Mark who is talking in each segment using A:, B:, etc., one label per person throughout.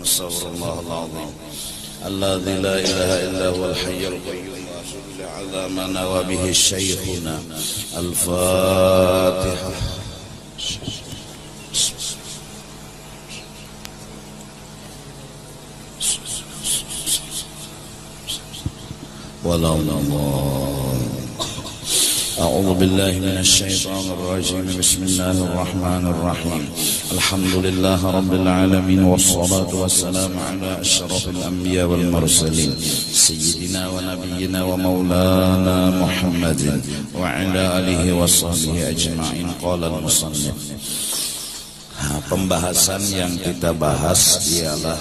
A: Astaghfirullahal azim. Alladzi la ilaha illa huwal hayyul qayyum wa atubu ala ma nawa bihi syekhuna. Al-Fatihah. أعوذ بالله من الشيطان الرجيم. بسم الله الرحمن الرحيم. الحمد لله رب العالمين والصلاة والسلام على أشرف الأنبياء والمرسلين سيدنا ونبينا ومولانا محمد وعلى آله وصحبه أجمعين. قال المصنف. Pembahasan yang kita bahas ialah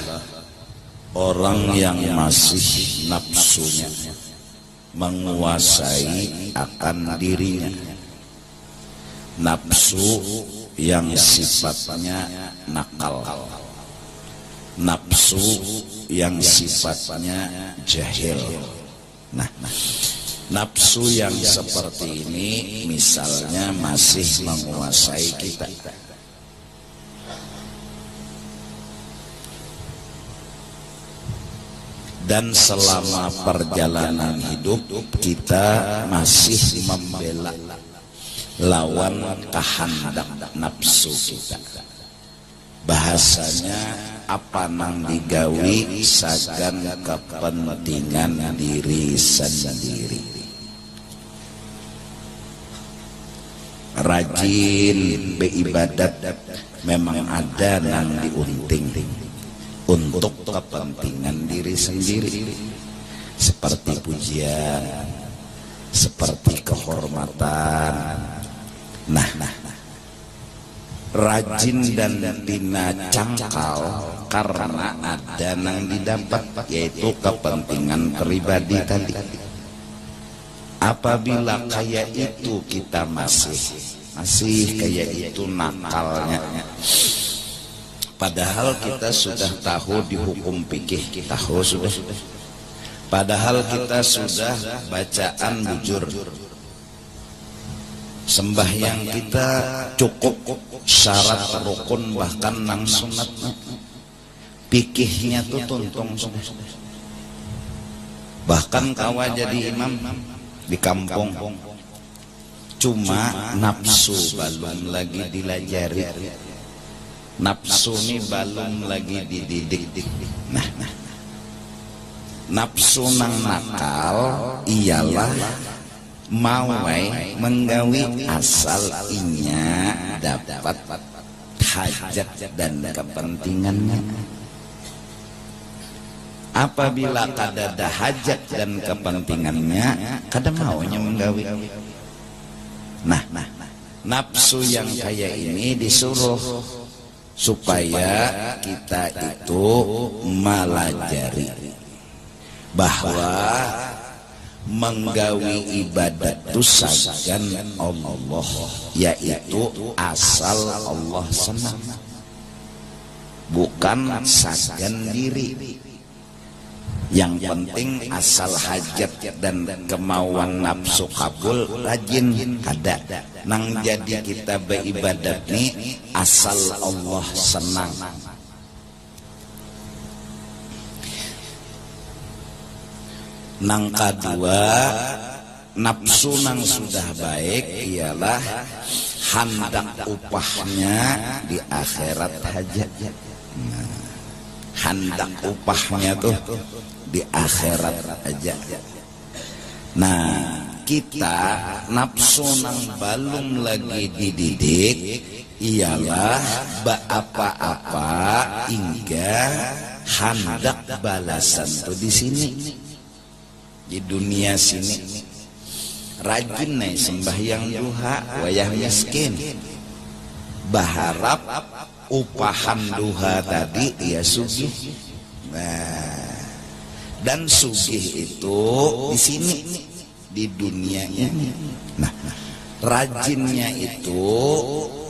A: orang yang masih nafsunya menguasai akan dirinya, nafsu yang sifatnya nakal, nafsu yang sifatnya jahil. Nah, nafsu yang seperti ini misalnya masih menguasai kita. Dan selama perjalanan hidup kita masih membela lawan kehendak nafsu kita. Bahasanya apa nang digawi sagan kepentingan diri sendiri. Rajin beribadat memang ada nang diunting untuk kepentingan diri sendiri, seperti pujian, seperti kehormatan. Nah, rajin dan tina cangkal karena ada yang didapat, yaitu kepentingan pribadi tadi. Apabila kayak itu kita masih kayak itu nakalnya, padahal kita sudah tahu di hukum fikih, tahu sudah. Padahal kita sudah bacaan bujur. Sembahyang kita cukup syarat rukun bahkan nang sunat. Fikihnya tuh tuntung sudah. Bahkan kawa jadi imam di kampung. Cuma nafsu belum lagi dilajari. Nafsu ini belum lagi dididik. Nah, nafsu nang nakal ialah mawai menggawi asal inya dapat hajat dan kepentingannya. Apabila kadada hajat dan kepentingannya, kada maunya menggawi. Nah, nafsu yang kayak ini disuruh supaya kita itu melajari bahwa menggawi ibadat itu sagan Allah, yaitu asal Allah senang, bukan sagan diri. Yang penting asal hajat dan kemauan nafsu kabul rajin ada. Nang jadi kita beribadat nih asal Allah senang. Nang kedua, nafsu nang sudah baik ialah hendak upahnya di akhirat hajat. Hendak upahnya tuh di akhirat aja. Nah, kita nafsu nang belum lagi dididik ialah apa-apa hingga hendak balasan tuh di sini, di dunia sini. Rajin nih sembahyang duha wayah miskin, berharap upahan duha tadi ya sugih. Nah, dan sugih itu di sini di dunia ini. Nah, rajinnya itu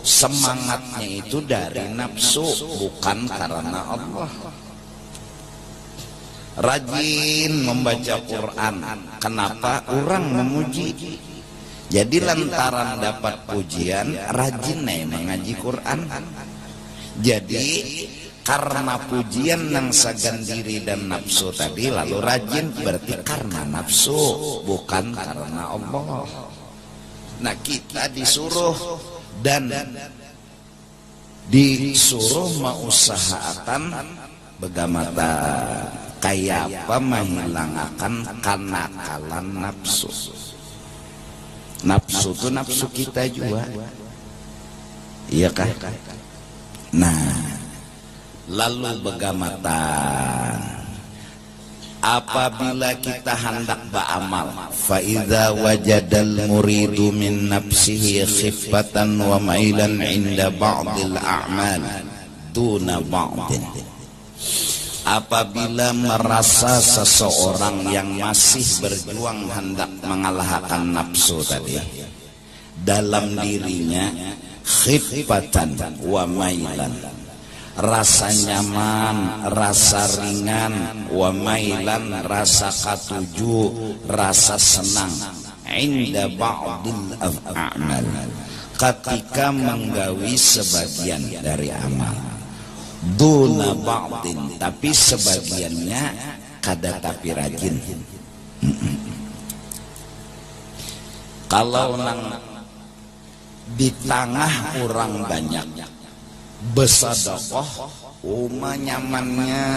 A: semangatnya itu dari nafsu, bukan karena Allah. Rajin membaca Quran, kenapa orang memuji? Jadi lantaran dapat pujian, rajin nih mengaji Quran. Jadi Karena pujian nang sagan diri dan nafsu tadi lalu rajin, berarti karena nafsu, bukan karena Allah. Nah kita disuruh dan disuruh mengusahakan begamata kayak apa menghilangkan kenakalan nafsu. Nafsu itu nafsu kita juga, iya kah? Nah lalu begamata apabila kita hendak beramal, fa idza wajadal muridu min nafsihi khifatan wa mailan inda ba'dil a'mal duna ba'din. Apabila merasa seseorang yang masih berjuang hendak mengalahkan nafsu tadi dalam dirinya, khifatan wa mailan, rasa nyaman, rasa ringan, wa mailan, rasa katuju, rasa senang, inda ba'dil a'mal, ketika menggawi sebagian dari amal, duna ba'din, tapi sebagiannya kada tapi rajin. Kalau nang di tengah orang banyak besadokoh, nyamannya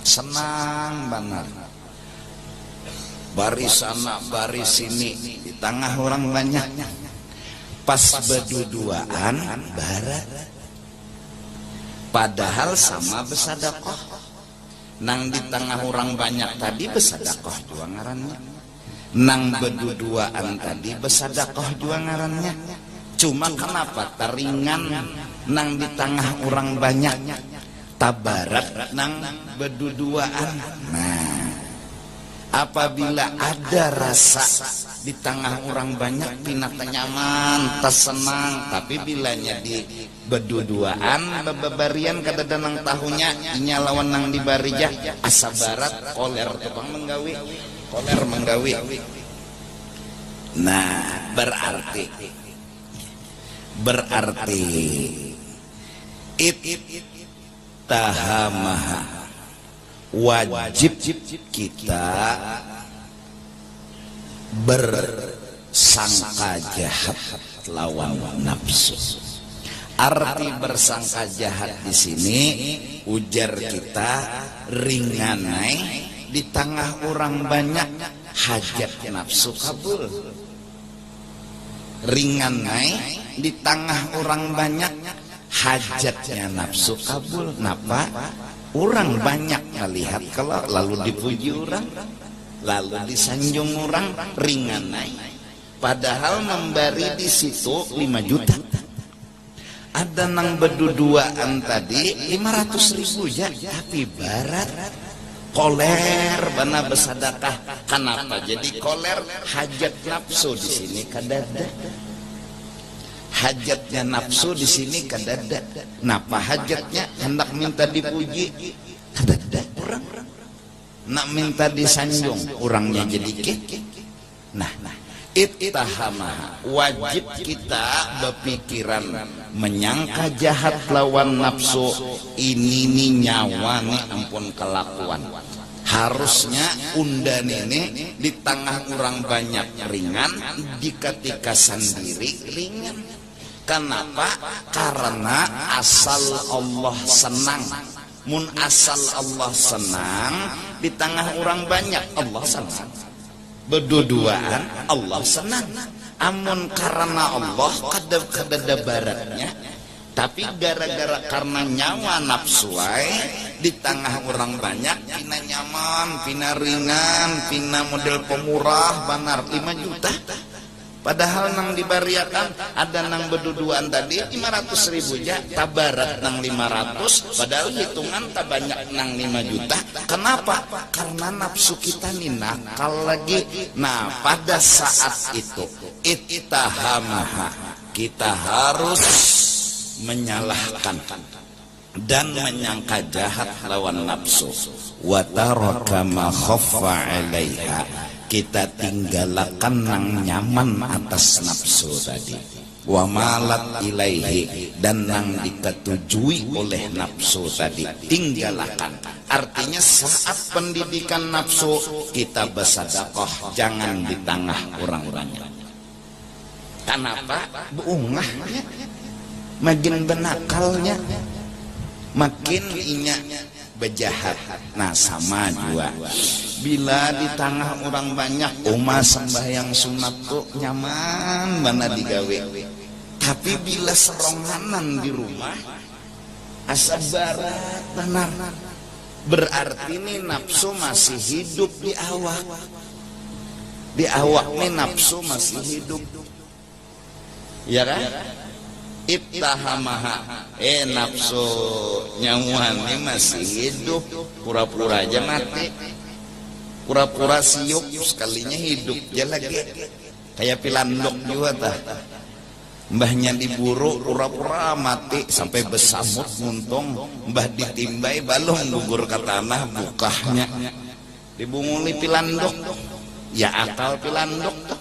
A: senang benar, baris sana baris sini di tengah orang banyak, pas berduaan barat, padahal sama besadokoh. Nang di tengah orang banyak tadi besadokoh jua ngarannya, nang berduaan tadi besadokoh jua ngarannya. Cuma kenapa teringan nang di tengah orang banyak, tabarat nang berduaan. Nah apabila ada rasa di tengah orang banyak pina nyaman, tersenang, tapi bilanya di berduaan bebarian kada danang tahunya inya lawan nang di barijah asa barat koler tepang menggawi, koler menggawi. Nah berarti ittahamaha, wajib kita bersangka jahat lawan nafsu. Arti bersangka jahat di sini ujar kita ringanai di tengah orang banyak hajat nafsu kabul, ringanai di tengah orang banyak hajatnya nafsu kabul. Napa? Orang banyak melihat kalau lalu dipuji orang, lalu disanjung orang, ringanai. Padahal memberi di situ 5 juta. Ada nang berduaan tadi 500.000 ya, tapi barat koler bana bersadakah. Kenapa jadi koler? Hajat nafsu di sini kadada. Hajatnya nafsu di sini kadada. Napa hajatnya? Hendak minta dipuji kadada orang. Nak minta disanjung orangnya jadi kek. Nah, ittahama, wajib kita berpikiran menyangka jahat lawan nafsu. Ini nih nyawa nih ampun kelakuan. Harusnya undan ini di tengah orang banyak ringan, di ketika sendiri ringan. Kenapa? Karena asal Allah senang. Mun asal Allah senang, di tengah orang banyak Allah senang. Berduaan Allah senang. Amun karena Allah kada baratnya, tapi gara-gara karena nyawa nafsuai di tengah orang banyak, pina nyaman, pina ringan, pina model pemurah banar 5 juta. Padahal nang dibariakan ada nang berduaan tadi 500.000 ya, tabarat nang 500, padahal hitungan tak banyak nang 5 juta. Kenapa? Karena nafsu kita nih nakal lagi. Nah pada saat itu ittahamaha, kita harus menyalahkan dan menyangka jahat lawan nafsu. Wa taraka ma khaffa 'alaiha, kita tinggalkan nang nyaman atas nafsu tadi. wa malat ilaihi, dan nang diketujui oleh nafsu tadi tinggalkan. Artinya saat pendidikan nafsu kita bersedekah jangan di tengah orang banyak. Kenapa? Beungahnya makin benakalnya, makin inya bejahat. Nah sama juga bila di tengah orang banyak umat sembahyang sunat tuh nyaman mana digawe, tapi bila seronganan di rumah asa barat benar, berarti nih nafsu masih hidup di awak. Di awak nih nafsu masih hidup, ya kan? Ittahamaha, nafsu nyamuan ini masih hidup, pura-pura aja mati, pura-pura siuk, sekalinya hidup aja lagi. Kayak pilandok juga tah, mbahnya diburu pura-pura mati sampai besamut muntung, mbah ditimbai balong gugur ke tanah bukahnya dibunguli pilandok. Ya akal pilandok tuh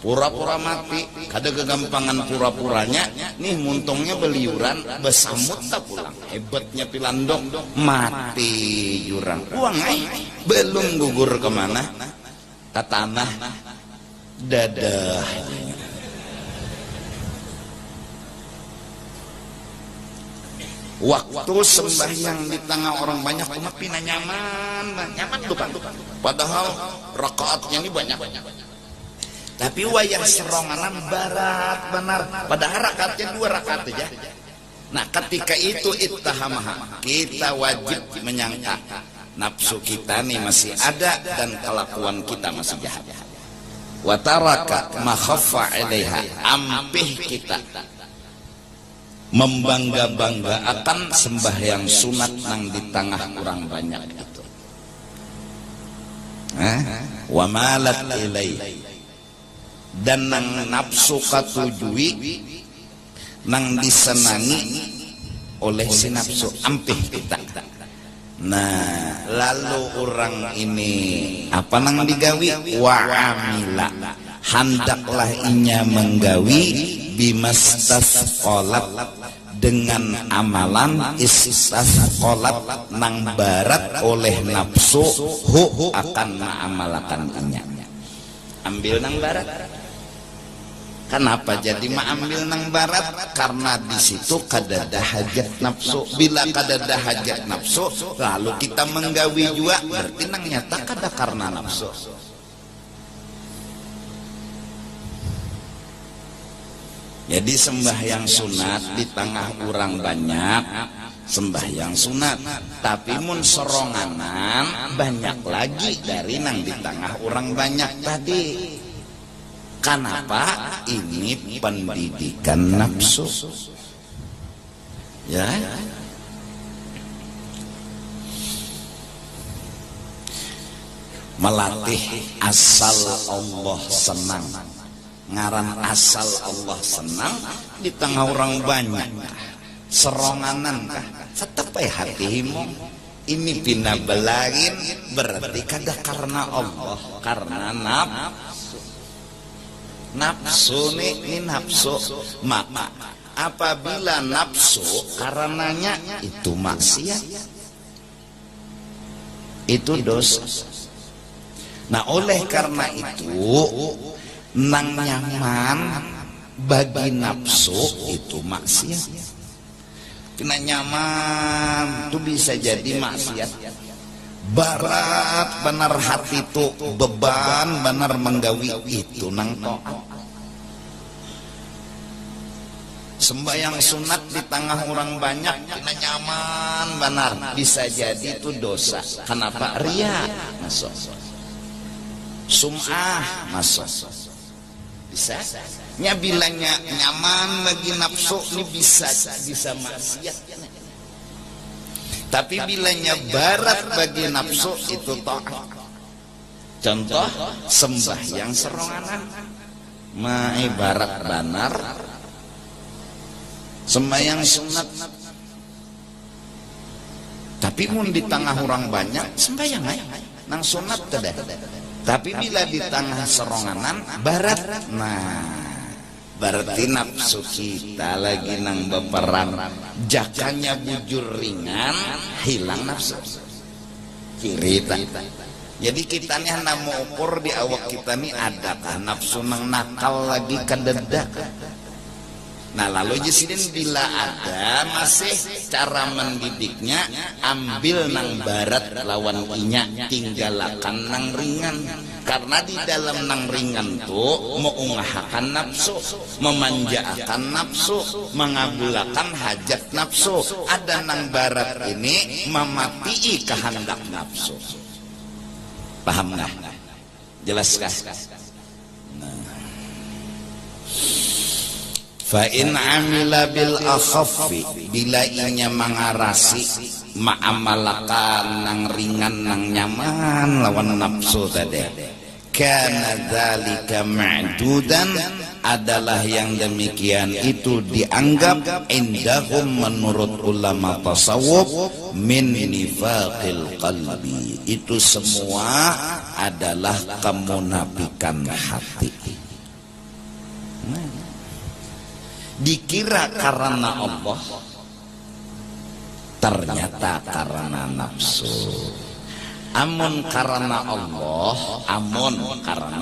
A: pura-pura mati, kada kegampangan pura-puranya nih, muntungnya beliuran besamut tak pulang. Hebatnya pilandok mati jurang uang belum gugur kemana ke tanah dadah. Waktu sembahyang di tengah orang banyak cuma pina nyaman tuh kan, padahal rakaatnya ini banyak. Tapi wayah seronganan barat benar, padahal rakaatnya 2 rakaat aja. Nah ketika itu ittahamaha, kita wajib menyangka nafsu kita nih masih ada dan kelakuan kita masih jahat. Wa taraka ma khaffa 'alaiha, ampih kita membangga-banggakan sembahyang sunat nang di tengah orang banyak itu. Wa malat ilaihi, dan nang nafsu katujui nang disenangi oleh si nafsu, ampih kita. Nah lalu orang ini apa nang digawi? Wa amila, handaklah inya menggawi bimastasqalat, dengan amalan istasqalat nang barat oleh nafsu hu akan ma'amalakan inya. Ambil nang barat. Kenapa jadi ambil nang barat? Karena di situ kadada hajat nafsu. Bila kadada hajat nafsu, lalu kita menggawi juga, berarti nang nyata kada karena nafsu. Jadi sembahyang sunat di tengah orang banyak, sembahyang sunat, tapi mun soronganan banyak lagi dari nang di tengah orang banyak tadi. Kenapa? Ini pendidikan nafsu, ya. Melatih asal Allah senang. Ngaran asal Allah senang di tengah orang banyak, seronganan kah? Tetap hatimu ini pina belagin, berarti kada karena Allah, karena nafsu ini nafsu. Maka apabila nafsu karenanya itu maksiat, itu dosa. Nah oleh karena itu nang nyaman bagi nafsu itu maksiat. Kena nyaman itu bisa jadi maksiat. Barat benar hati itu, beban benar menggawi itu nang taat. Sembahyang sunat di tengah orang banyak kena nyaman benar, bisa jadi itu dosa. Kenapa? Ria masuk, sum'ah masuk. Bisa nya bilangnya nyaman bagi nafsu ini bisa maksiat. Tapi bilangnya barat bagi nafsu itu taat. Contoh sembahyang seronganan mae barat banar, sembahyang sunat. Tapi mun di tengah orang banyak sembahyang nang sunat kada. Tapi bila di tengah seronganan barat, nah Berarti nafsu kita lagi nang beperang, jakanya bujur ringan, hilang nafsu kiri. Jadi kita nih mau ukur di awak kita nih adakah nafsu nang nakal lagi kededak. Nah lalu jisidin bila ada masih cara mendidiknya, ambil nang barat lawan inya, tinggalakan nang ringan. Karena di dalam nang ringan tuh mengungahakan nafsu, memanjakan nafsu, mengabulakan hajat nafsu. Ada nang barat ini mematii kehendak nafsu. Paham nggak? Jelaskah? Fa in amila bil akhaffi, bila inya mengarasi ma'amalakan nang ringan nang nyaman lawan nafsu tadi, kana dzalika ma'dudan, adalah yang demikian itu dianggap indahum menurut ulama tasawuf min nifaqil qalbi, itu semua adalah kemunafikan hati. Dikira karena Allah, ternyata karena nafsu. Amun karena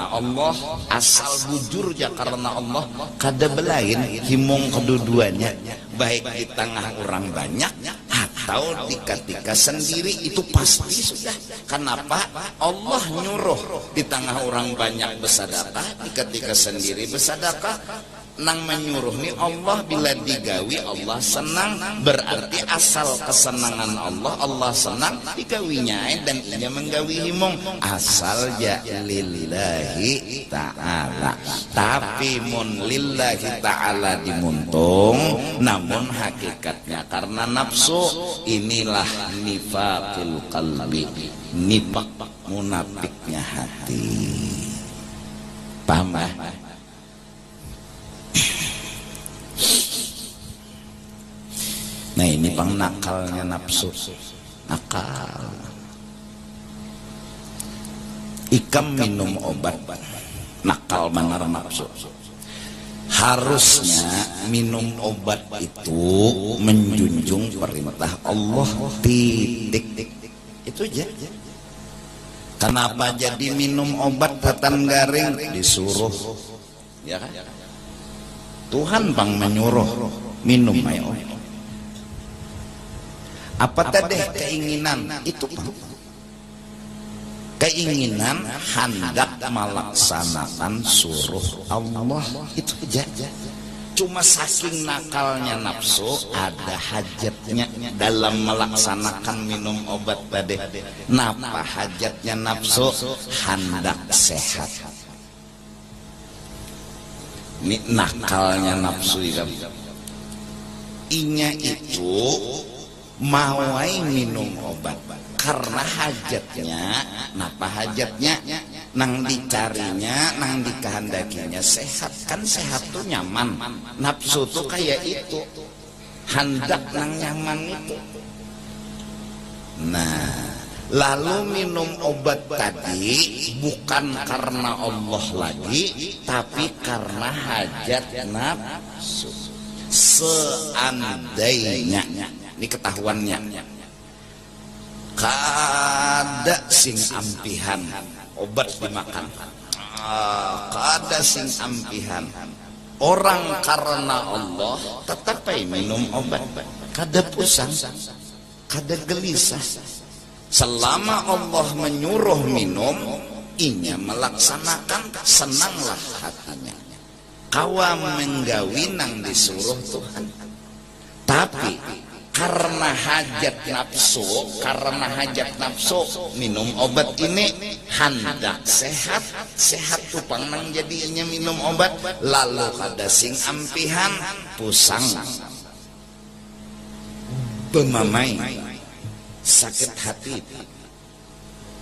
A: Allah, asal bujur ya karena Allah, kada belain himung kedua-duanya, baik di tengah orang banyak atau di ketika sendiri, itu pasti sudah. Kenapa? Allah nyuruh di tengah orang banyak bersedekah, di ketika sendiri bersedekah. Nang menyuruh nih Allah, bila digawi Allah senang, berarti asal kesenangan Allah, Allah senang digawinya, dan ia menggawi himung asal ya lillahi ta'ala. Tapi mun lillahi ta'ala dimuntung, namun hakikatnya karena nafsu. Inilah nifaqil qalbi, nifaq munafiknya hati. Paham ya? Nah ini pang nakalnya nafsu, nakal. Ikam minum obat, nakal benar nafsu. Harusnya minum obat itu menjunjung perintah Allah, titik. Itu aja. Kenapa jadi minum obat tatan garing disuruh? Ya kan? Tuhan bang menyuruh minum ayo. Apa tadi keinginan itu? Keinginan hendak melaksanakan suruh Allah, itu aja. Cuma saking nakalnya nafsu, ada hajatnya dalam melaksanakan minum obat tadi. Napa hajatnya nafsu? Hendak sehat. Ini nakalnya nafsu ya. Inya itu mawai minum obat karena hajatnya. Napa hajatnya? Nang dicarinya, nang dikehendakinya sehat. Kan sehat tuh nyaman. Nafsu tuh kayak itu, hendak nang nyaman itu. Nah lalu minum obat tadi bukan karena Allah lagi, tapi karena hajat nafsu. Seandainya, ini ketahuannya, kada sing ampihan obat dimakan, kada sing ampihan orang karena Allah, tetap minum obat, kada pusing, kada gelisah. Selama Allah menyuruh minum, inya melaksanakan, senanglah hatinya. Kawa menggawi nang disuruh Tuhan. Tapi karena hajat nafsu, minum obat ini hendak sehat tupang nang jadinya minum obat, lalu kada sing ampihan, pusang, bemamai, sakit hati.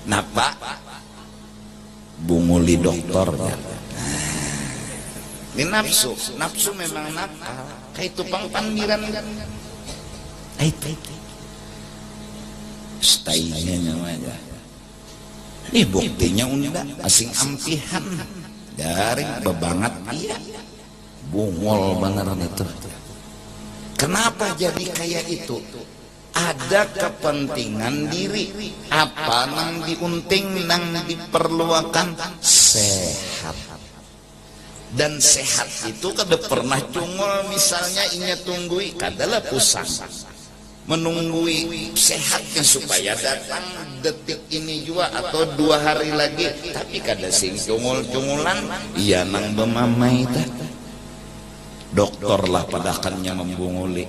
A: Napa? Bunguli dokter ya. Ini nafsu memang nakal. Kayak tupang panggiran kan. Stainya namanya. Ini buktinya unda asing ampihan dari bebangat iya. bungol beneran itu. Kenapa jadi kayak itu? Ada kepentingan diri, apa nang diunting, nang diperluakan sehat. Dan sehat itu kada pernah cungol, misalnya inya tunggui kadalah pusang menunggui sehatnya supaya datang detik ini juga atau 2 hari lagi, tapi kada sing cungul-cungulan iya nang bemamai tak. Doktor lah padakannya membunguli,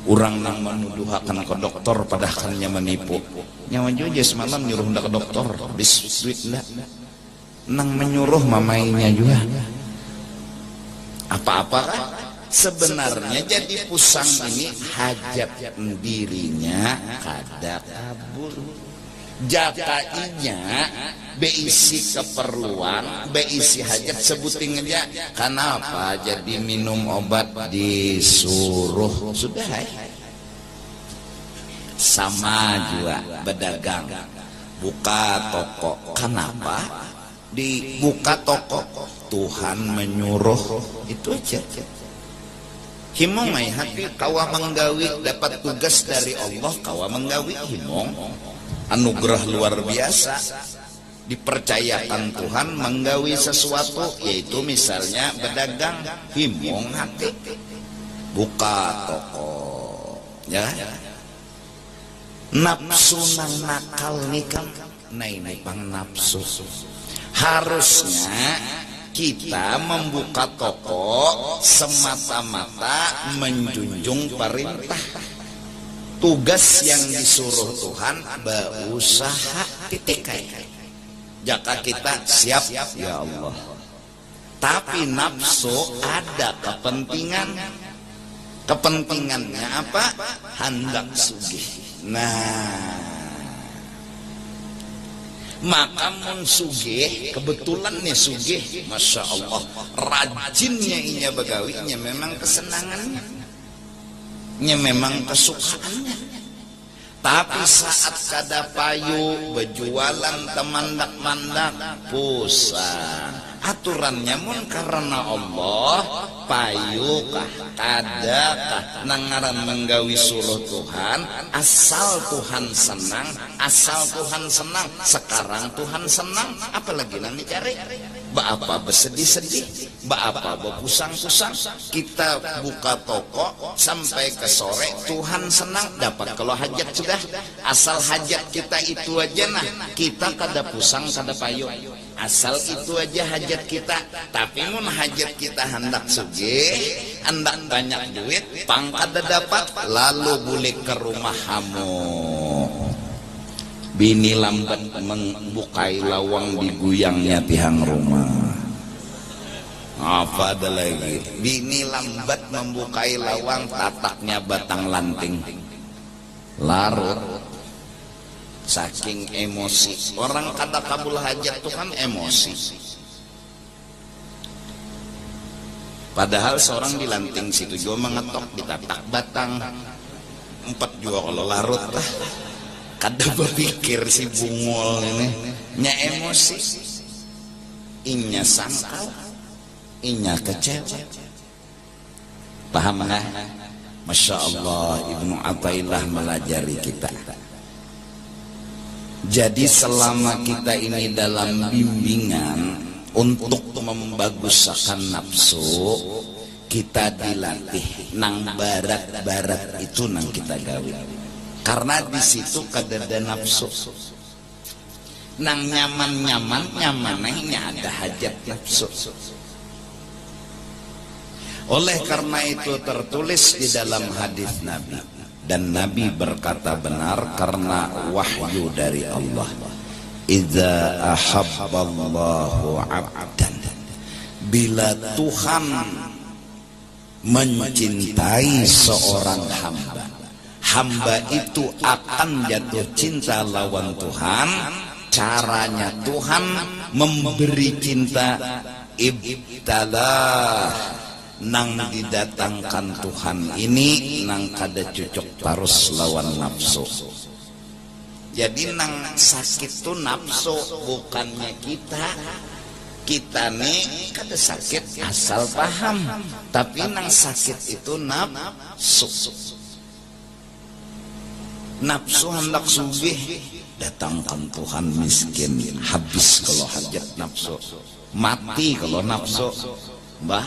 A: orang nang menuduhakan ke dokter padakannya menipu. Nyawa juga semalam nyuruh ndak ke dokter biskuit ndak, nang menyuruh mamainya juga apa-apa kan. Sebenarnya jadi pusang ini hajat dirinya kada kabul, jakainya beisi keperluan, beisi hajat sebuting aja. Kenapa jadi minum obat disuruh sudah sama juga berdagang buka toko. Kenapa dibuka toko? Tuhan menyuruh, itu aja. Himong ay hati kawa menggawi, dapat tugas dari Allah kawa menggawi. Himong anugerah luar biasa, dipercayakan Tuhan menggawi sesuatu, yaitu misalnya berdagang. Himong hati buka toko ya. Nafsu nang nakal nikah naik pang nafsu. Harusnya kita membuka toko semata-mata menjunjung perintah. Tugas yang disuruh Tuhan berusaha titik. Jika kita siap ya Allah, tapi nafsu ada kepentingan. Kepentingannya apa? Hendak sugih. Nah, maka mun sugih, kebetulan nih sugih, masya Allah, rajinnya inya begawinya, memang kesenangannya, memang kesukaannya. Tapi saat kada payu berjualan temandak-mandak pusang, aturannya mun karena Allah, payu kah kadakah nangaran menggawi suruh Tuhan, asal Tuhan senang, sekarang Tuhan senang, apalagi nanti cari apa bersedih-sedih, apa berpusang-pusang. Kita buka toko sampai ke sore, Tuhan senang, dapat kalau hajat sudah. Asal hajat kita itu aja, nah kita kada pusang kada payu, asal itu aja hajat kita. Tapi mun hajat kita hendak sugih, hendak banyak duit, pang kada dapat, lalu boleh ke rumah hamu. Bini lambat membukai lawang diguyangnya tihang rumah. Apa ada lagi? Bini lambat membukai lawang, tataknya batang lanting. Larut saking emosi. Orang kada kabul hajat itu kan emosi. Padahal seorang di lanting situ juga mengetok, ditatak batang 4 juga kalau larut lah. Kada berpikir si bungol ini, nya emosi, inya sangkal, inya kecewa. Paham nggak? Masya Allah, Ibnu Athaillah melajari kita. Jadi selama kita ini dalam bimbingan untuk membaguskan nafsu, kita dilatih nang barat-barat itu nang kita gawe. Karena di situ kadada nafsu, nang nyamannya ada hajat nafsu. Oleh karena itu tertulis di dalam hadis Nabi, dan Nabi berkata benar karena wahyu dari Allah. Idza ahabballahu 'abdan, bila Tuhan mencintai seorang hamba itu akan jatuh cinta lawan Tuhan. Caranya Tuhan memberi cinta, ibtalah, nang didatangkan Tuhan ini nang kada cocok terus lawan nafsu. Jadi nang sakit tuh nafsu, bukannya kita. kita nih kada sakit asal paham, tapi nang sakit itu nafsu. Nafsu hendak sugih, datangkan Tuhan miskin, habis kalau hajat nafsu, mati kalau nafsu, bah.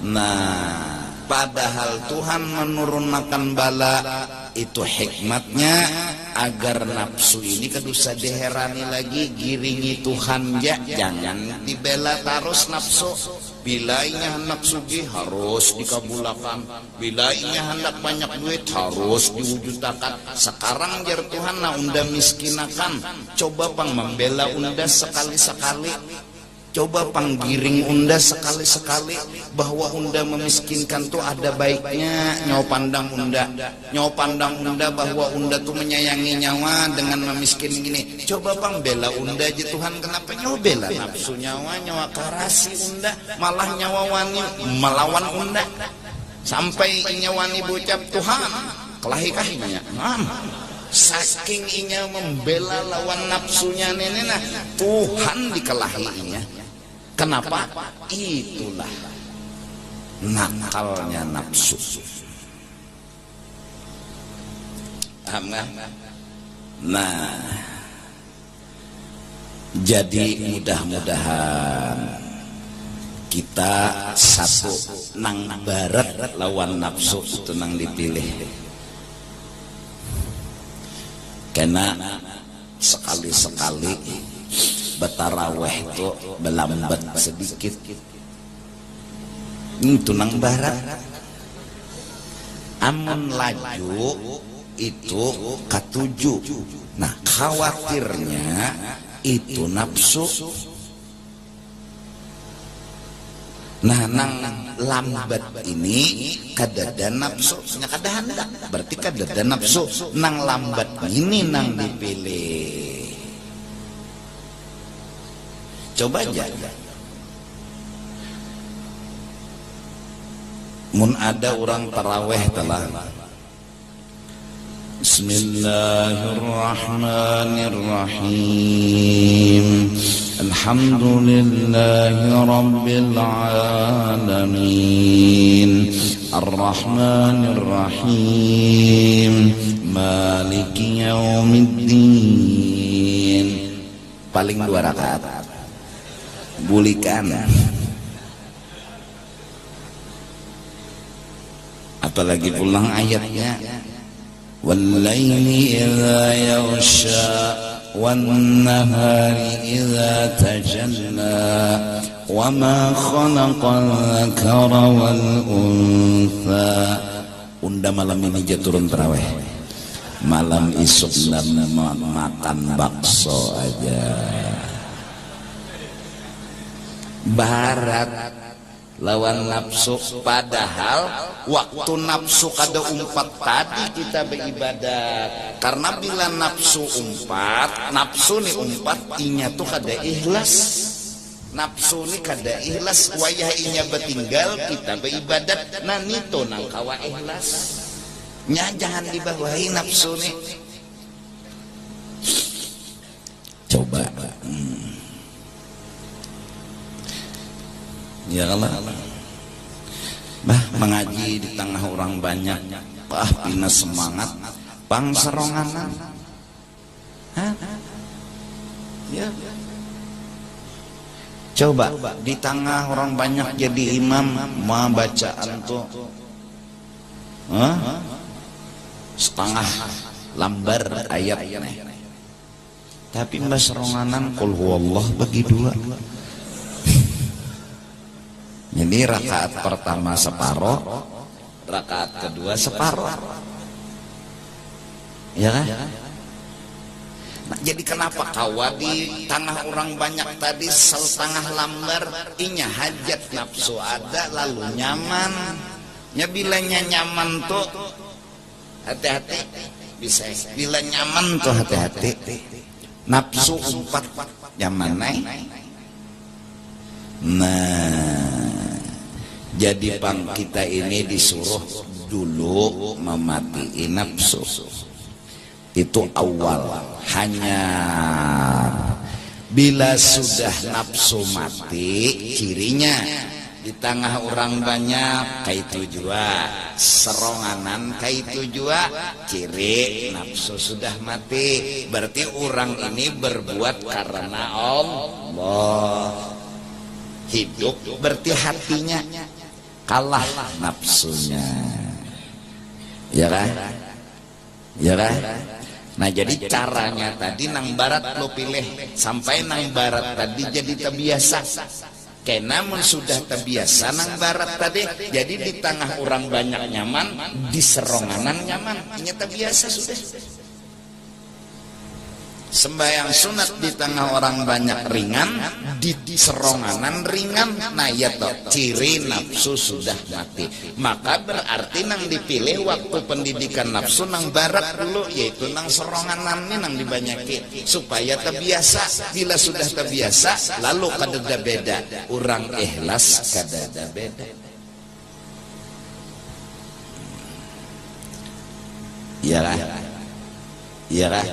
A: Nah, padahal Tuhan menurunkan bala itu hikmatnya agar nafsu ini kedusa diherani lagi, giringi Tuhan ya, jangan dibela terus nafsu. Bila inya hendak sugih harus dikabulakan, bila inya hendak banyak duit harus diwujudkan. Sekarang jar Tuhan na unda miskinakan, coba pang membela unda sekali-sekali, coba panggiring unda sekali-sekali bahwa unda memiskinkan tuh ada baiknya. Nyawa pandang unda bahwa unda tuh menyayangi nyawa dengan memiskin gini. Coba pang bela unda aja Tuhan, kenapa nyawa bela nafsu nyawa karasi unda, malah nyawa wani melawan unda sampai nyawani bocap Tuhan kelahi-kahinya. Saking inya membela lawan nafsunya nenena, Tuhan dikelahinya. Kenapa? Itulah nakalnya nafsu. Paham nggak? Nah, jadi mudah-mudahan kita satu nang barat lawan nafsu itu nang dipilih. Karena sekali-sekali betaraweh itu belambat sedikit. Itu nang barat. Amun laju itu ketujuh. Nah, khawatirnya itu nafsu. Nah, nang lambat ini kadada nafsu, nya kada hendak. Berarti kadada nafsu. Nang lambat ini nang dipilih. Coba aja. Mun ada orang taraweh telah. Bismillahirrahmanirrahim. Alhamdulillahi rabbil alamin. Ar-Rahmanir-Rahim. Maliki yaumiddin. Paling 2 rakaat. Bulikan. Apalagi pulang ayatnya. Wal-laili idza yaghsha wan-nahari idza tajalla wa ma khalaqal dzakara wal untha. Unda malam ini aja turun tarawih. Malam isuk makan bakso aja. Barat lawan nafsu, padahal waktu nafsu kada umpat tadi kita beribadat. Karena bila nafsu umpat, nafsu nih umpat inya tuh kada ikhlas. Nafsu nih kada ikhlas, wayah inya bertinggal kita beribadat. Nah nito nang kawa ikhlas. Nya jangan dibawahi nafsu nih. Coba. Ya Allah, bah mengaji di tengah orang banyak, bah pina semangat, pang seronganan, ya. Coba di tengah orang banyak jadi imam, mau bacaan tuh, setengah lambar ayatnya, tapi mbak seronganan, qul huwallah bagi 2. Jadi rakaat pertama separoh, rakaat kedua separoh, ya kan? Nah, jadi kenapa kawa di tanah orang banyak tadi setengah lambar, inya hajat nafsu ada lalu nyaman. Ya bilanya nyaman tuh hati-hati, bisa. Bila nyaman tuh hati-hati. Nafsu umpat nyaman Nah, jadi pang kita ini disuruh dulu mematiin nafsu. Itu awal. Hanya Bila sudah nafsu mati, cirinya di tengah orang banyak kaitu jua, seronganan kaitu jua, ciri nafsu sudah mati. Berarti orang ini berbuat karena Allah. Hidup berarti hatinya kalah nafsunya, ya kan? Ya kan? Nah jadi caranya tadi nang barat lo pilih sampai nang barat tadi jadi terbiasa. Karena sudah terbiasa nang barat tadi, jadi di tengah orang banyak nyaman, di seronganan nyaman, ini terbiasa sudah. Sembahyang sunat di tengah orang banyak ringan, di seronganan ringan. Nah ya toh, ciri nafsu sudah mati. Maka berarti nang dipilih waktu pendidikan nafsu nang barat dulu, yaitu nang seronganan ini nang dibanyaki supaya terbiasa. Bila sudah terbiasa, lalu kadada beda. Orang ikhlas kadada beda. Iyalah, iyalah.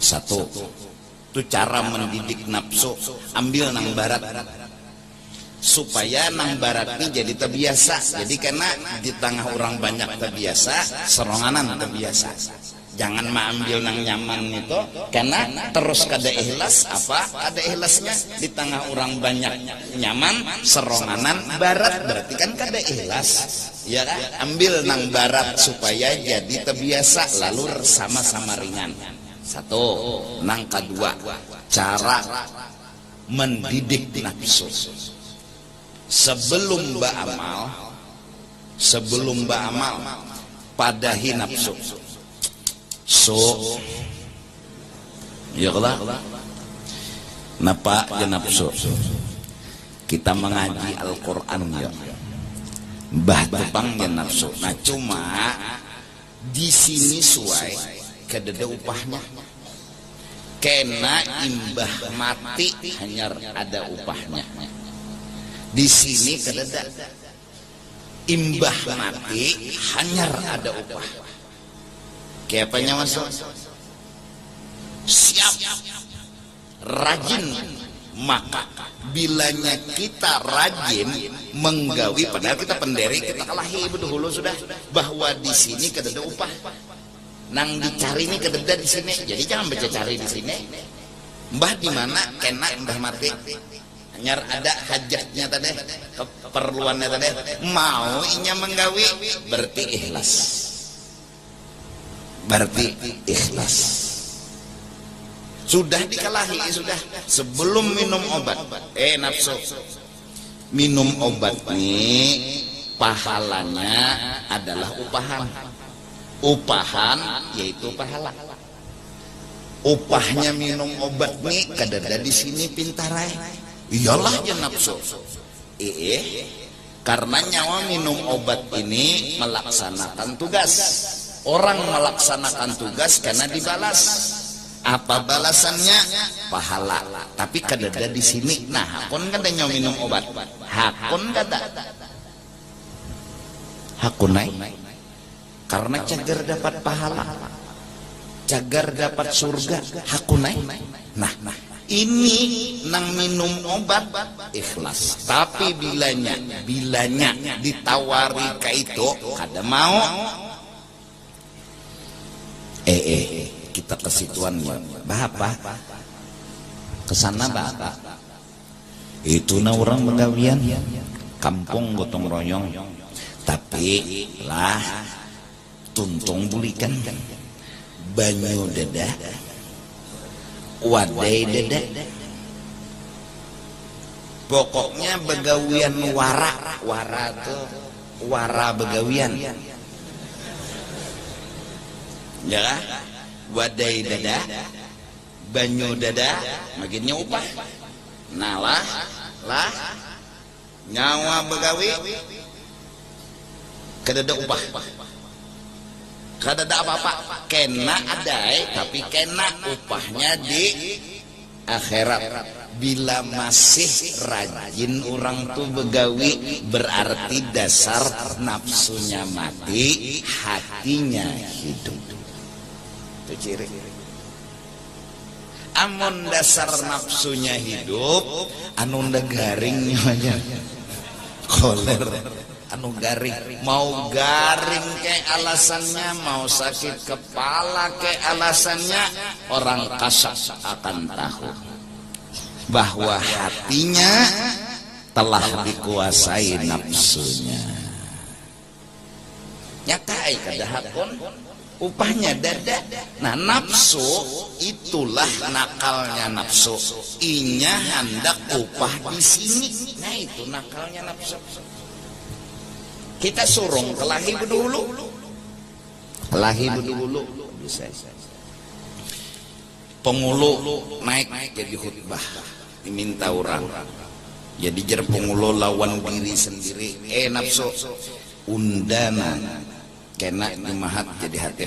A: Satu, itu cara mendidik nafsu, ambil nang barat supaya nang barat ini jadi terbiasa. Jadi karena di tengah orang banyak terbiasa, seronganan terbiasa. Jangan ambil nang nyaman itu, karena terus kada ikhlas. Apa kada ikhlasnya? Di tengah orang banyak nyaman, seronganan barat, berarti kan kada ikhlas. Ya kan? Ambil nang barat supaya jadi terbiasa, lalu sama-sama ringan. Satu, nang kedua, cara mendidik nafsu. Sebelum beramal, padahi nafsu. Ya Allah, napa ya nafsu? Kita mengaji Al-Quran ya, bah tepang ya nafsu. Nah cuma di sini suai kadada upahnya, kena imbah mati hanya ada upahnya. Di sini kadada imbah mati hanya ada upah. Kayak apanya masuk? Siap, rajin, maka bilanya kita rajin menggawi, padahal kita penderi, kita kalahi dahulu sudah, bahwa di sini kadada upah. Nang dicari ini kededa di sini, jadi jangan baca cari di sini. Mbah di mana kena mbah mati, hanya ada hajatnya tadi, keperluannya tadi, mau inya menggawi, berarti ikhlas. Berarti ikhlas. Sudah dikalahi sudah sebelum minum obat. Nafsu minum obat ini pahalanya adalah upahan. Upahan yaitu pahala. Upahnya minum obat nih kadada di sini pintarai. Iyalah ya nafsu. Karena nyawa minum obat ini melaksanakan tugas. Orang melaksanakan tugas karena dibalas. Apa balasannya? Pahala. Tapi kadada di sini. Nah, hakun kada nyawa minum obat. Hakun kada. Hakunai. Karena cagar dapat pahala, cagar dapat surga, hakunai. Nah, ini nang minum obat ikhlas. Tapi bilanya ditawari ka itu kada mau. Kita ke situan ya, apa? Kesana apa? Itu na orang begawian, kampung gotong royong. Tapi lah tuntung bulikan, banyu dada, wadai dada. Pokoknya begawian wara tuh wara begawian. Ya, wadai dada, banyu dada, makinnya upah. Nah lah, nyawa begawi, kadada upah. Kada ada apa-apa, kena ada, tapi kena upahnya di akhirat. bila masih rajin orang tuh begawi, berarti dasar nafsunya mati, hatinya hidup. Itu ciri. Amun dasar nafsunya hidup, anu garing aja, koler, anu garing, mau garing kayak alasannya, mau sakit kepala kayak alasannya, orang kasar akan tahu bahwa hatinya telah dikuasai nafsunya. Nyatai kadahapun upahnya dada. Nah, nafsu itulah nakalnya nafsu. Inya hendak upah di sini. Nah, itu nakalnya nafsu. Kita surung kelahi bedulu. Kelahi bedulu bisa. Pengulu naik jadi khutbah, diminta orang. Jadi jer pengulu lawan diri sendiri. Nafsu undana kena dimahat jadi hati.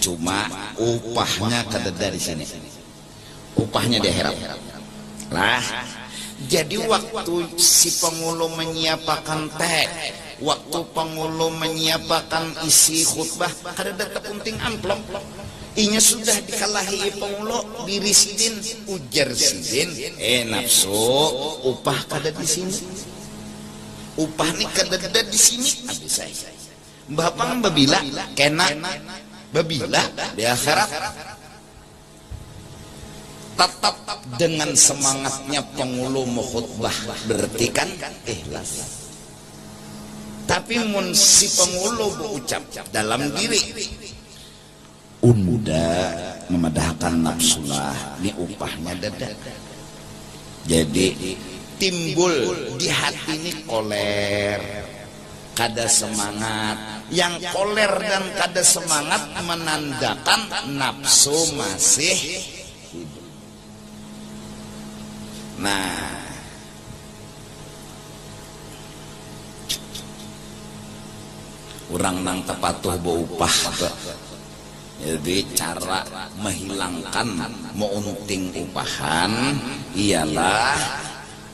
A: Cuma upahnya kadeda di sini. Upahnya di akhirat. Lah, jadi waktu si pengulu menyiapkan teh, waktu pengulu menyiapkan isi khutbah, kadeda terpunting amplop. Inya sudah dikalahi pengulu diri sidin, ujar sidin, nafsu, upah kada di sini. Upah nih kada di sini. Habis saya. Bapak babila kena babila di akhirat. Tetap dengan semangatnya pengulu mau khutbah, berarti kan ikhlas. Tapi mun si pengulu berucap dalam diri, unda memadahkan nafsulah, ini upahnya dada. Jadi timbul di hati ini koler, kada semangat. Yang koler dan kada semangat menandakan nafsu masih hidup. Nah, orang nang tepatuh beupah. Jadi cara menghilangkan meunting upahan ialah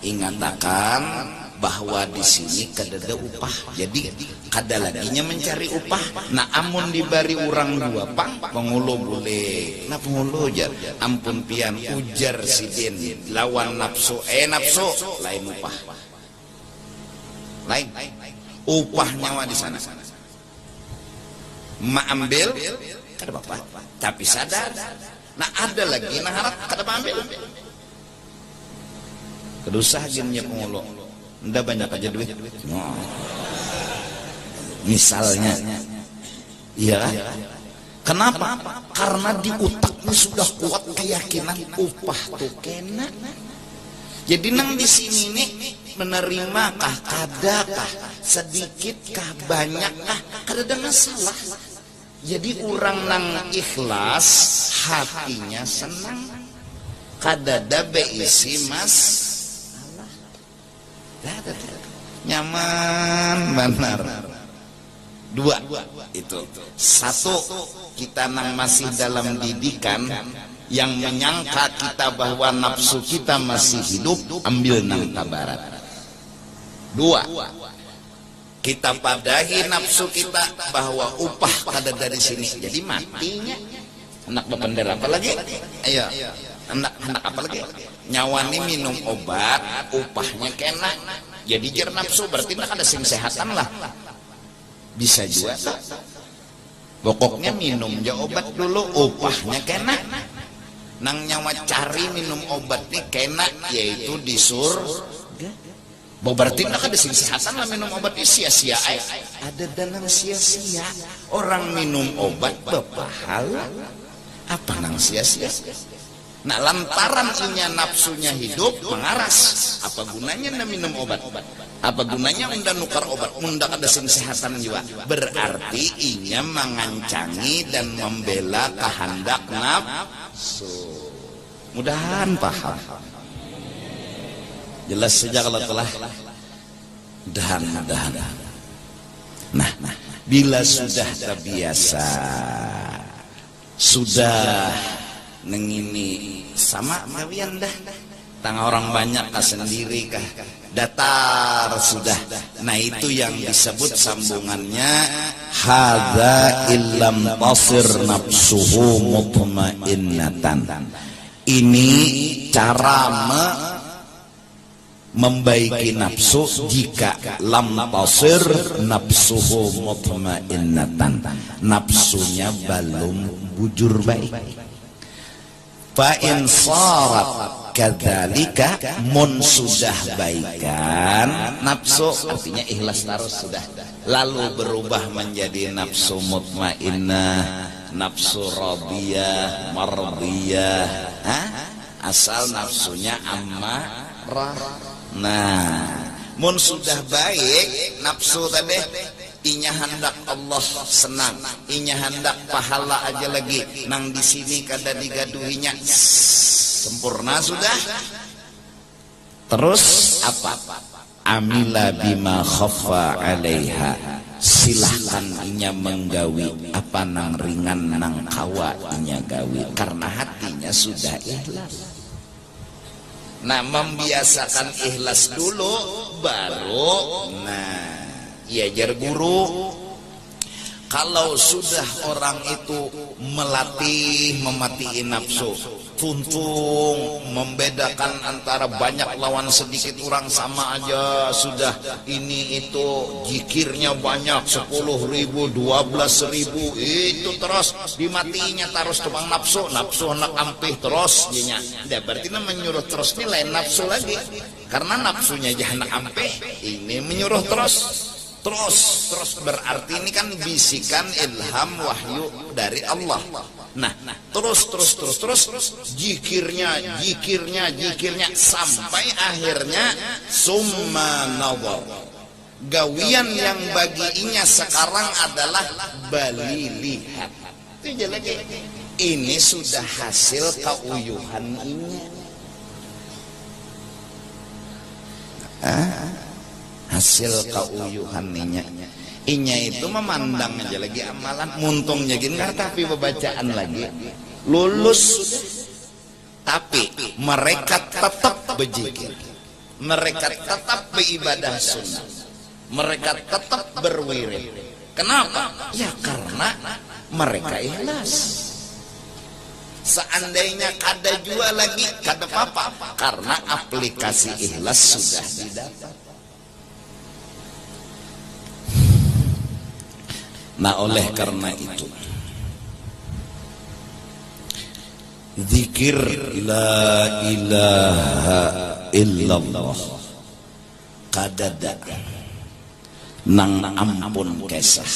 A: ingatakan bahwa di sini kadada upah. Jadi kada laginya mencari upah. Nah, amun dibari orang dua pengulu boleh. Nah, pengulu jar ampun pian ujar sidin lawan nafsu. Nafsu lain upah. Lain upah nyawa di sana. Ma ambil kada apa, tapi sadar. Nah, ada lagi nah harap kada ambil. Kedusah jinnya pengulu. Nda banyak aja duit. Oh. Misalnya, iya kan? Kenapa? Karena di otaknya sudah kuat keyakinan upah tuh kena. Jadi nang di sini nih menerima kah, kadakah, sedikitkah, banyakkah, kada ada masalah. Jadi orang nang ikhlas, hatinya senang. Kada ada beisi mas. Nyaman benar. Dua itu. Satu, kita nang masih dalam didikan yang menyangka kita bahwa nafsu kita masih hidup, ambil nang tabarat. Dua, kita padahi nafsu kita bahwa upah kada dari sini. Jadi matinya anak bapender apa lagi? Ayo, anak apa lagi? Nyawani minum obat, upahnya kena. Jadi jer nafsu berarti nak ada sing sehatan lah. Bisa juga tak? Pokoknya minum ja obat dulu, upahnya kena. Nang nyawa cari minum obat nih kena, yaitu disur. Berarti nak ada sing sehatan lah minum obat ini sia-sia. Ada danang sia-sia. Orang minum obat berpahala. Apa nang sia-sia? Nah, lantaran inya nafsunya hidup mengaras, apa gunanya anda minum obat? Apa gunanya anda nukar obat? Unda ada kesehatan juga. Berarti inya mengancangi dan membela kehendak nafsu. Mudahan paham. Jelas sejak Allah telah. Mudahan. Nah, bila sudah terbiasa, sudah nengini sama gawian dah, tang orang banyak kah sendiri kah, datar sudah. Nah itu yang disebut sambungannya hadza illam tasir nafsuhu mutmainnatan. Ini cara membaiki nafsu jika lam tasir nafsuhu mutmainnatan, nafsunya belum bujur baik. Fa in sarat kadzalika, mun sudah baikan nafsu, artinya ikhlas terus sudah, lalu berubah menjadi nafsu mutmainnah, nafsu radiyah, mardiyah, asal nafsunya ammarah. Nah, mun sudah baik nafsu tadi, inya hendak Allah senang, inya hendak pahala aja lagi, nang di sini kada digaduhinya, sempurna sudah. Terus apa? Amila bima khaffa alaiha, silahkan inya menggawi apa nang ringan nang kawa inya gawi, karena hatinya sudah ikhlas. Nah, membiasakan ikhlas dulu, baru jar guru. Kalau sudah orang itu melatih mematiin nafsu, tuntung membedakan antara banyak lawan sedikit, orang sama aja sudah, ini itu jikirnya banyak 10.000 12.000, itu terus dimatinya terus tukang nafsu hendak ampih terus jadinya. Berarti menyuruh terus ini lain nafsu lagi, karena nafsunya jangan ampih, ini menyuruh terus berarti ini kan bisikan ilham wahyu dari Allah. Nah, terus jikirnya sampai akhirnya summa nawar. Gawian yang bagiinya sekarang adalah bali lihat. Itu lagi. Ini sudah hasil keuyuhan ini. Hasil keuyuhan inya itu memandang aja lagi amalan, muntungnya gini, tapi bacaan lagi lulus, tapi mereka tetap berzikir, mereka tetap beribadah sunnah, mereka tetap berwirid. Kenapa? Ya karena mereka ikhlas. Seandainya kada jua lagi, kada apa-apa, karena aplikasi ikhlas sudah didapat. Nah, oleh karena itu zikir la ilaha illallah kadada nang ampun kesah,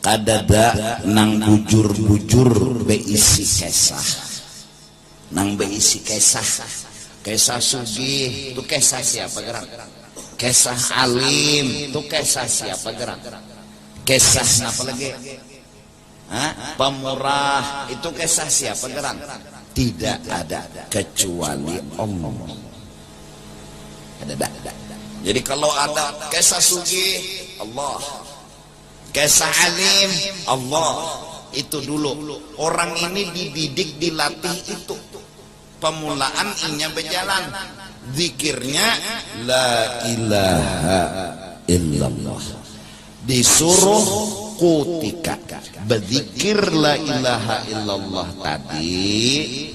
A: kadada nang bujur-bujur beisi kesah, nang beisi kesah sugih itu kesah siapa gerak, kesah alim itu kesah siapa gerak, kesah apa lagi? Pemurah itu kesah siapa gerak? Tidak ada kecuali Allah. Ada. Jadi kalau ada kesah sugih Allah, kesah alim Allah, itu dulu. Orang ini dididik, dilatih itu. Pemulaan inya berjalan. Zikirnya la ilaha illallah. Disuruh kutika berzikir la ilaha illallah tadi,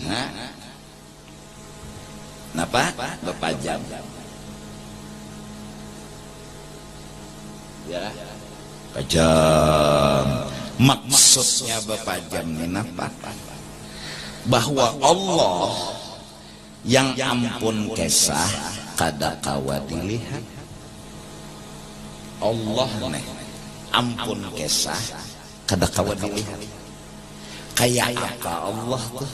A: kenapa? Berapa jam? Ya, berapa jam? Maksudnya berapa jam ini apa? Bahwa Allah yang ampun kesah kada kawa dilihat. Allah nih ampun kesah kada kawa dilihat. Kayak apa Allah tuh?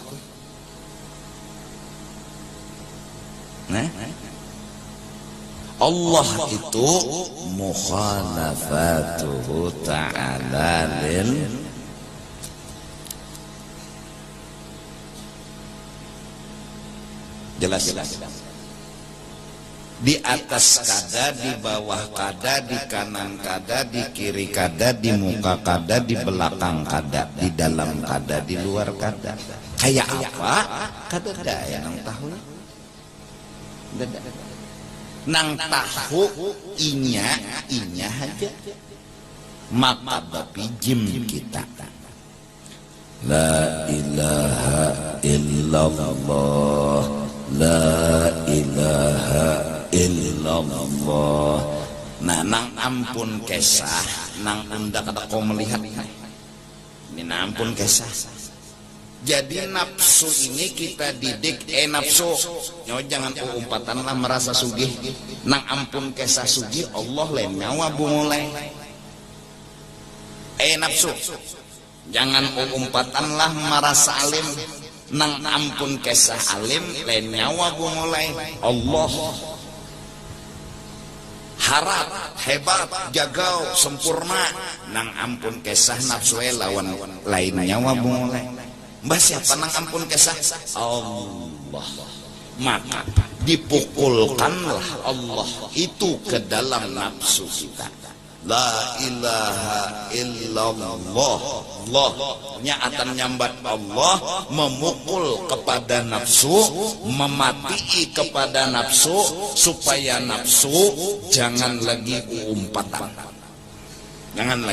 A: Nah, Allah itu mukhalafatuhu ta'ala lil jelas. Di atas kada, di bawah kada, di kanan kada, di kiri kada, di muka kada, di belakang kada, di dalam kada, di luar kada. Kayak apa? Kada ada yang tahu. Nang tahu inya aja, maka babi jim kita. La ilaha illallah, la ilaha illallah. Nah, nang ampun kesah, nang unda kata kau melihat ini ampun kesah. Jadi nafsu ini kita didik, nafsu nyawa jangan umpatan lah merasa sugih. Nang ampun kesah sugih Allah lain nyawa bumulai. Nafsu jangan umpatan lah merasa alim. Nang ampun kesah alim lain nyawa bumulai Allah. Harap, hebat, jagau, sempurna. Nang ampun kesah nafsu lawan lain nyawa bumulai. Mbah siapa nang ampun kesah? Allah. Maka dipukulkanlah Allah itu ke dalam nafsu kita. La ilaha illallah. Allah nyatan nyambat Allah memukul kepada nafsu, memati kepada nafsu supaya nafsu jangan lagi umpatan. Jangan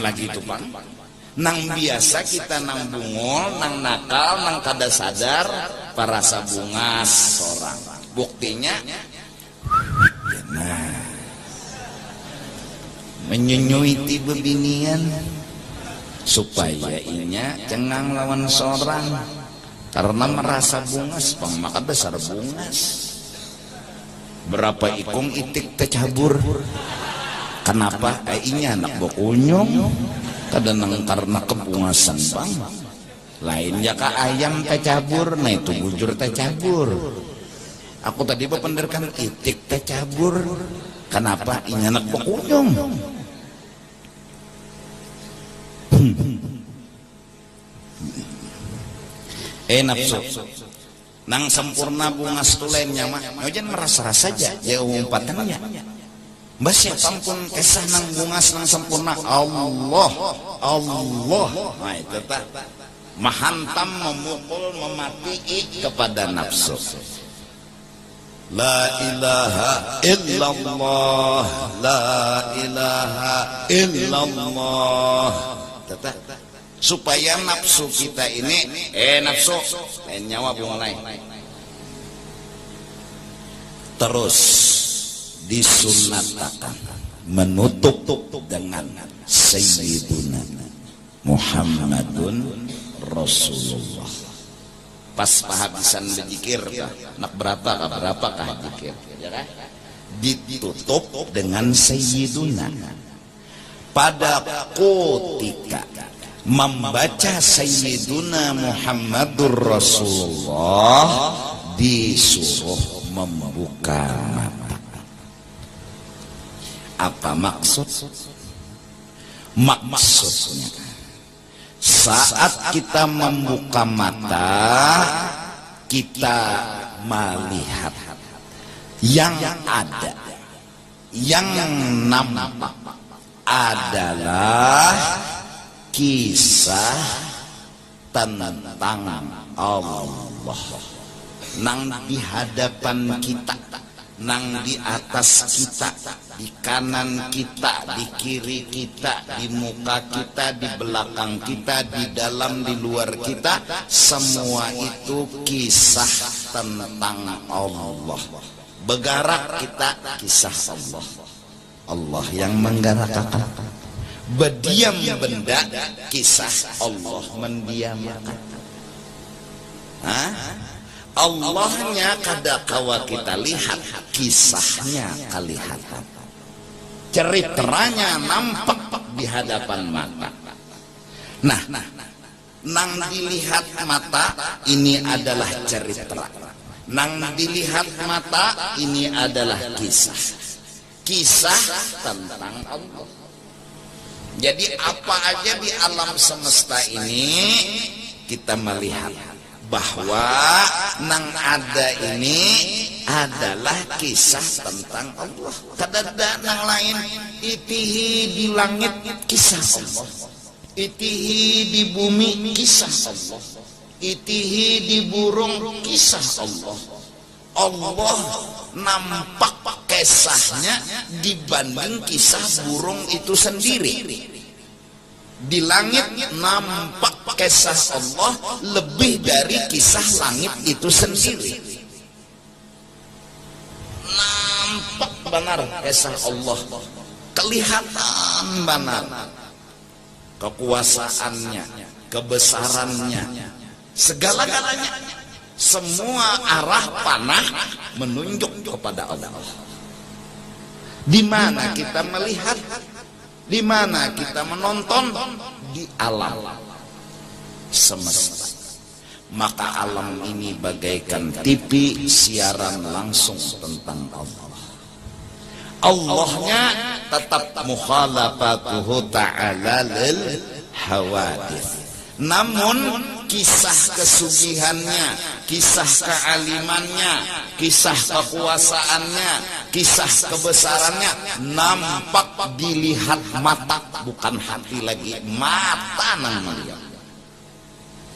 A: lagi itu Pak. Nang biasa kita nang bungol, nang nakal, nang kada sadar parasa bungas sorang. Buktinya nah menyunyuiti bebinian supaya inya cengang lawan sorang karena merasa bungas pang maka besar bungas. Berapa ikung itik tercabur. Kenapa? Inya anak bokunyong. Kadang karena kebungasan bang lain jaka ayam tercabur, nah itu bujur tercabur. Aku tadi bependerkan itik tercabur. Kenapa? Ini anak pekunyong. Nafsu nang sempurna bungas tulennya mah jangan merasa saja ya umpatannya. Mbak siapa pun kesah nang bungas nang sempurna Allah. Nah itu tak mahantam memukul memati kepada nafsu. La ilaha illallah, la ilaha illallah. Tetap supaya nafsu kita ini nafsu nyawa mulai terus disunatakan menutup dengan Sayyiduna Muhammadun Rasulullah. Pas pahabisan berzikir nak berapakah zikir ya kan? Ditutup dengan Sayyiduna. Pada ketika membaca Sayyiduna Muhammadur Rasulullah disuruh membuka mata. Apa maksudnya? Saat kita membuka mata, kita melihat yang ada, yang nampak adalah kisah tentang Allah. Nang di hadapan kita, nang di atas kita, di kanan kita, di kiri kita, di muka kita, di belakang kita, di dalam, di luar kita, semua itu kisah tentang Allah. Bergerak kita kisah Allah. Allah yang menggerakkan. Berdiam benda kisah Allah mendiamkan. Allahnya kada kawa kita lihat, kisahnya kelihatan. Ceritanya nampak di hadapan mata. Nah, nang dilihat mata ini adalah cerita. Nang dilihat mata ini adalah kisah. Kisah tentang Allah. Jadi apa aja di alam semesta ini kita melihat bahwa nang ada ini adalah kisah tentang Allah. Kadada nang lain itihi di langit kisah Allah, itihi di bumi kisah Allah, itihi di burung kisah Allah. Allah nampak kisahnya dibanding kisah burung itu sendiri. Di langit nampak kisah Allah lebih dari kisah langit itu sendiri. Nampak benar kisah Allah, kelihatan benar kekuasaannya, kebesarannya, segala-galanya. Semua arah panah menunjuk kepada Allah. Di mana kita melihat, di mana kita menonton, di alam semesta. Maka alam ini bagaikan TV siaran langsung tentang Allah. Allahnya tetap mukhalafatuhu ta'ala lil hawadith. Namun kisah kesugihannya, kisah kealimannya, kisah kekuasaannya, kisah kebesarannya nampak dilihat mata, bukan hati lagi, mata namanya.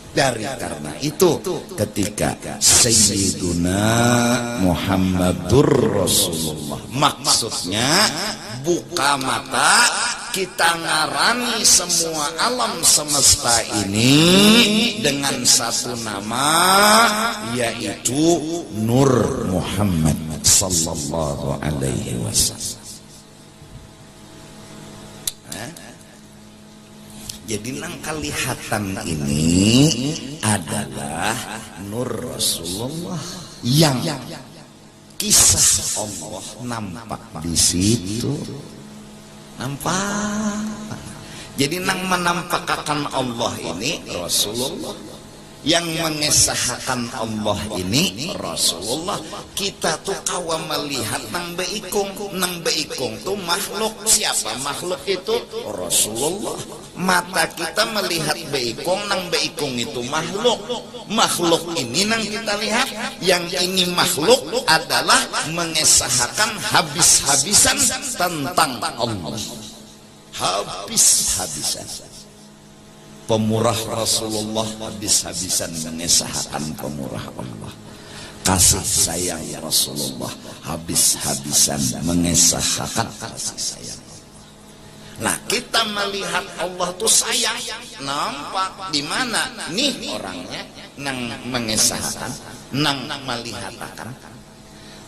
A: Dari karena itu ketika Sayyiduna Muhammadur Rasulullah, maksudnya buka mata, kita ngarani semua alam semesta ini dengan satu nama, yaitu Nur Muhammad sallallahu alaihi wasallam. Jadi nang kelihatan ini adalah Nur Rasulullah yang kisah Allah nampak di situ. Nampak. Jadi nang menampakkan Allah ini Rasulullah, yang mengesahkan Allah ini Rasulullah. Kita tuh kawa melihat nang beikung tuh makhluk. Siapa makhluk itu? Rasulullah. Mata kita melihat beikung, nang beikung itu makhluk. Makhluk ini nang kita lihat, yang ini makhluk adalah mengesahkan habis-habisan tentang Allah. Habis-habisan. Pemurah Rasulullah habis-habisan mengesahkan pemurah Allah. Kasih sayang Rasulullah habis-habisan mengesahkan kasih sayang. Nah, kita melihat Allah tuh sayang, nampak di mana nih orangnya nang mengesahkan, nang melihatkan.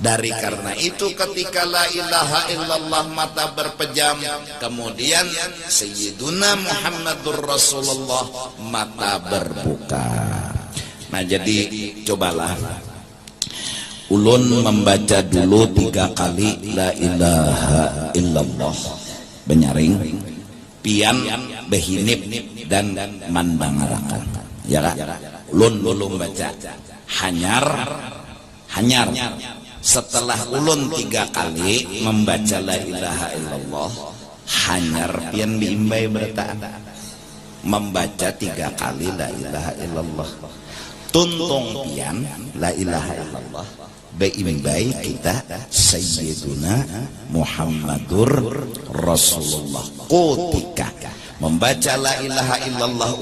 A: Dari karena itu ketika la ilaha illallah mata berpejam, kemudian Sayyiduna Muhammadur Rasulullah mata berbuka. Nah, jadi cobalah ulun membaca dulu 3 kali la ilaha illallah, benyaring, pian, behinip, dan mandangarakan. Ya kak? Ulun dulu baca hanyar. Setelah ulun 3 kali membaca la ilaha illallah, hanyar pian biimbai bertaan membaca 3 kali la ilaha illallah, tuntung pian la ilaha illallah, biimbai kita Sayyiduna Muhammadur Rasulullah. Ketika membaca la ilaha illallah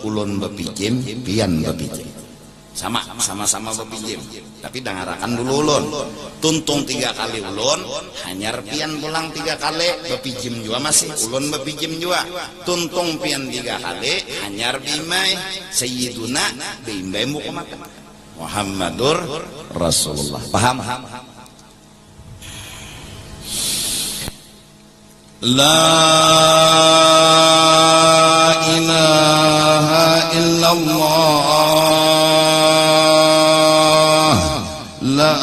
A: ulun bepijim, pian bepijim, sama-sama bepijim, tapi dengarakan dulu ulun. Tuntung 3 kali ulun, hanyar pian pulang 3 kali, bepijim juga masih ulun bepijim juga. Tuntung pian 3 kali, hanyar bimai Sayyiduna bimai Muhammad Muhammadur Rasulullah. Paham? La ilaha illallah, la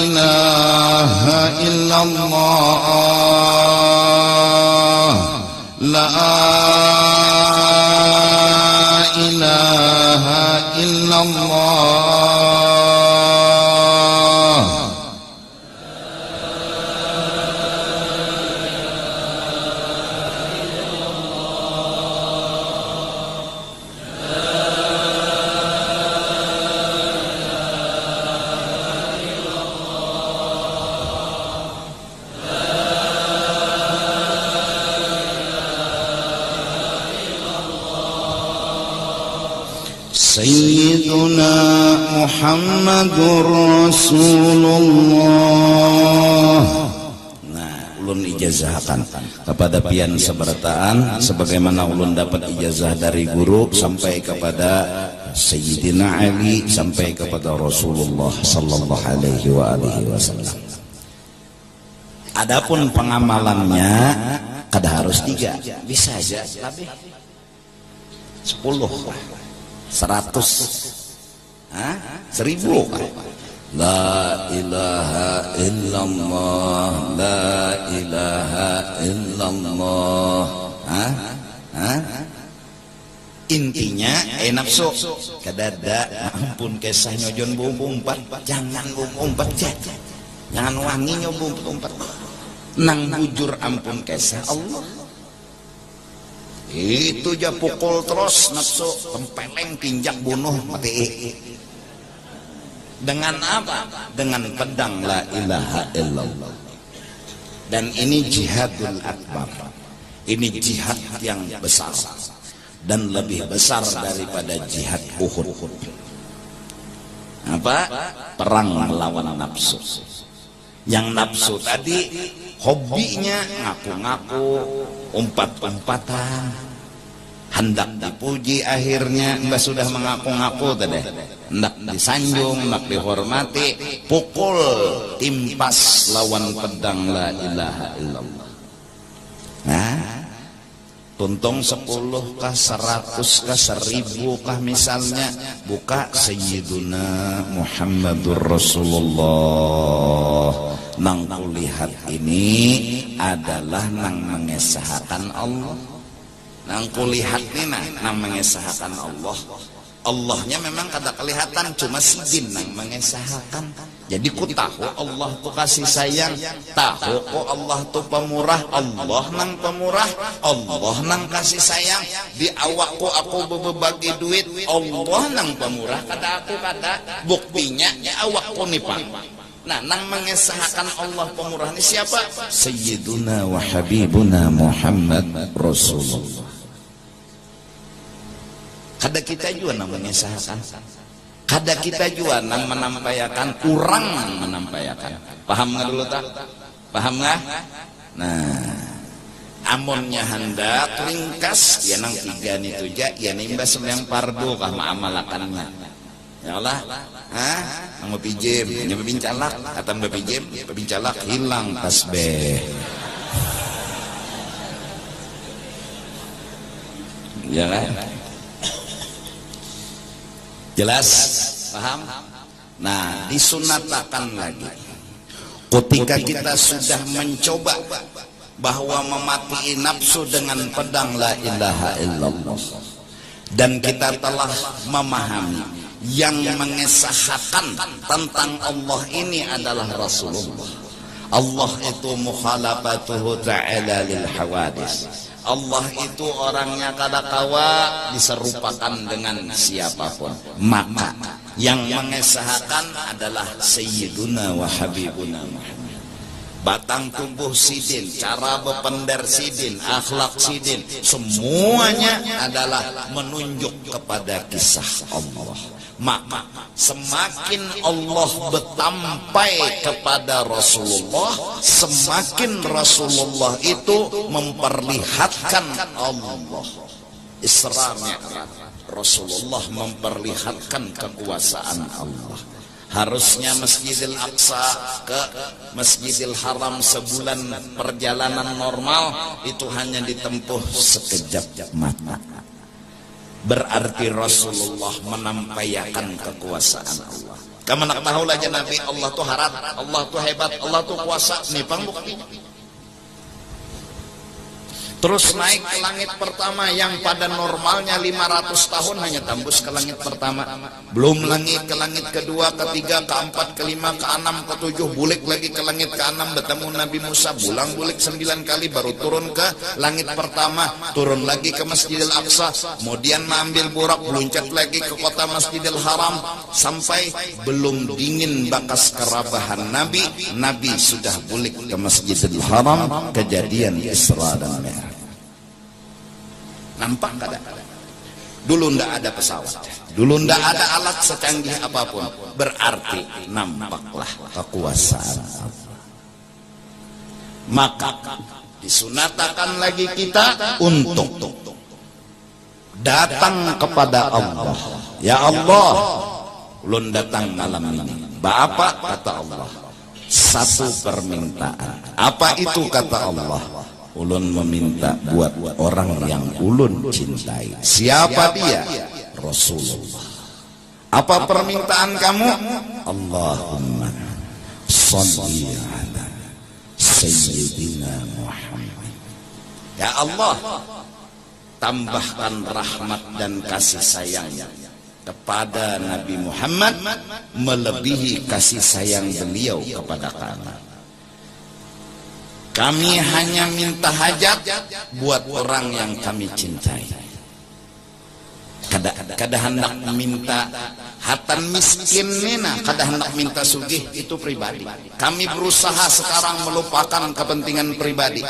A: ilaha illallah, la ilaha illallah. Sayyiduna Muhammadur Rasulullah. Nah, ulun ijazahkan kepada pian sebertaan sebagaimana ulun dapat ijazah dari guru sampai kepada Sayyidina Ali sampai kepada Rasulullah sallallahu alaihi wasallam. Adapun pengamalannya kada harus 3, bisa aja lebih 10, 100, 1000. La ilaha illallah, la ilaha illallah. Intinya nafsu kadada ampun kesah nyojon umpat, jangan umpat aja. Jangan wangi nyoba umpat. Nang bujur ampun kesah Allah. Itu aja pukul terus nafsu, tempeleng, tinjak, bunuh, mati. Dengan apa? Dengan pedang la ilaha illallah. Dan ini jihadul akbar. Ini jihad yang besar dan lebih besar daripada jihad Uhud. Apa? Perang melawan nafsu. Yang nafsu tadi hobinya ngaku-ngaku, umpat-umpatan, hendak dipuji, akhirnya mbak sudah mengaku-ngaku tadi, hendak disanjung, hendak dihormati, pukul, timpas lawan pedang la ilaha illallah. Nah, tuntung 10 kah, 100 kah, 1000 kah misalnya, buka Sayyiduna Muhammadur Rasulullah. Nang kulihat ini adalah nang mengesahkan Allah. Nang kulihat ini nang mengesahkan Allah. Allahnya memang kada kelihatan, cuma sidin nang mengesahkan. Jadi ku tahu Allah tu kasih sayang, tahu ku Allah tu pemurah, Allah nang pemurah, Allah nang kasih sayang. Di awakku aku berbagi duit, Allah nang pemurah, kada aku kada. Buktinya ya awakku nih Pak. Nah, nang mengesahkan Allah pemurah ini siapa? Sayyiduna wa Habibuna Muhammad Rasulullah. Kada kita juga nang mengesahkan. Kada kita juga nang menampayakan, kurang nang menampayakan. Paham nggak dulu tak? Paham nggak? Nah, amonnya hendak ringkas, ya nang 3 nih tuh ya nimbas yang pardu kah maamalakannya. Ya Allah, mau pijem, nyoba bincalak, kata mbak pijem, bincalak hilang tasbih. Ya kan? Jelas, paham? Nah, disunatakan lagi. Ketika kita sudah mencoba bahwa memati nafsu dengan pedang la ilaha illallah, dan kita telah memahami yang mengesahkan tentang Allah ini adalah Rasulullah. Allah itu mukhalafatuhu ta'ala lil hawadis. Allah itu orangnya kada kawa diserupakan dengan siapapun. Maka yang mengesahkan adalah Sayyiduna wa Habibuna Muhammad. Batang tubuh sidin, cara berpendar sidin, akhlak sidin, semuanya adalah menunjuk kepada kisah Allah. Maka semakin Allah bertampai kepada Rasulullah, semakin Rasulullah itu memperlihatkan Allah. Isra Mi'raj, Rasulullah memperlihatkan kekuasaan Allah. Harusnya Masjidil Aqsa ke Masjidil Haram sebulan perjalanan normal itu hanya ditempuh sekejap mata. Berarti Rasulullah menampaikan kekuasaan Allah. Kamu nak tahu aja Nabi Allah tuh harat, Allah tuh hebat, Allah tuh kuasa. Nih buktinya. Terus naik ke langit pertama yang pada normalnya 500 tahun hanya tembus ke langit pertama. Belum lagi ke langit kedua, ketiga, keempat, kelima, keenam, ketujuh, bulik lagi ke langit keenam, bertemu Nabi Musa, bulang bulik 9 kali baru turun ke langit pertama, turun lagi ke Masjidil Aqsa, kemudian mengambil burak, meluncat lagi ke kota Masjidil Haram, sampai belum dingin bakas kerabahan Nabi, Nabi sudah bulik ke Masjidil Haram. Kejadian Isra dan Mi'raj. Nampak kada? Dulu ndak ada pesawat, dulu ndak ada alat secanggih apapun. Berarti nampaklah kekuasaan Allah. Maka disunatakan lagi kita untuk datang kepada Allah. Ya Allah, ulun datang malam ini. Bapak, kata Allah, satu permintaan. Apa itu, kata Allah? Ulun meminta buat orang yang ulun cintai. Siapa dia? Rasulullah. Apa permintaan kamu? Allahumma shalli ala Sayyidina Muhammad. Ya Allah, tambahkan rahmat dan kasih sayang kepada Nabi Muhammad melebihi kasih sayang beliau kepada kami. Kami hanya minta hajat buat orang yang kami cintai. Kada hendak minta hatan miskin nina, kada hendak minta sugih, itu pribadi. Kami berusaha sekarang melupakan kepentingan pribadi.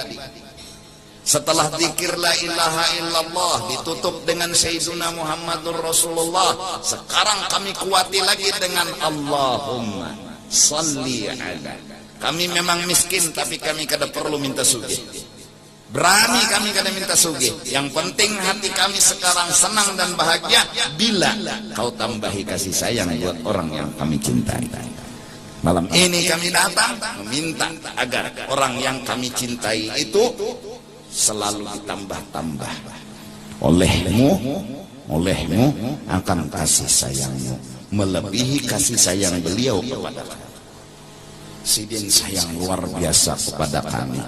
A: Setelah zikir la ilaha illallah ditutup dengan Sayyiduna Muhammadur Rasulullah, sekarang kami kuati lagi dengan Allahumma salli ala. Kami memang miskin, tapi kami kada perlu minta sugih. Berani kami kada minta sugih. Yang penting hati kami sekarang senang dan bahagia bila kau tambahi kasih sayang buat orang yang kami cintai. Malam ini kami datang meminta agar orang yang kami cintai itu selalu ditambah-tambah olehmu akan kasih sayangmu melebihi kasih sayang beliau kepada kami. Sidin sayang luar biasa kepada kami.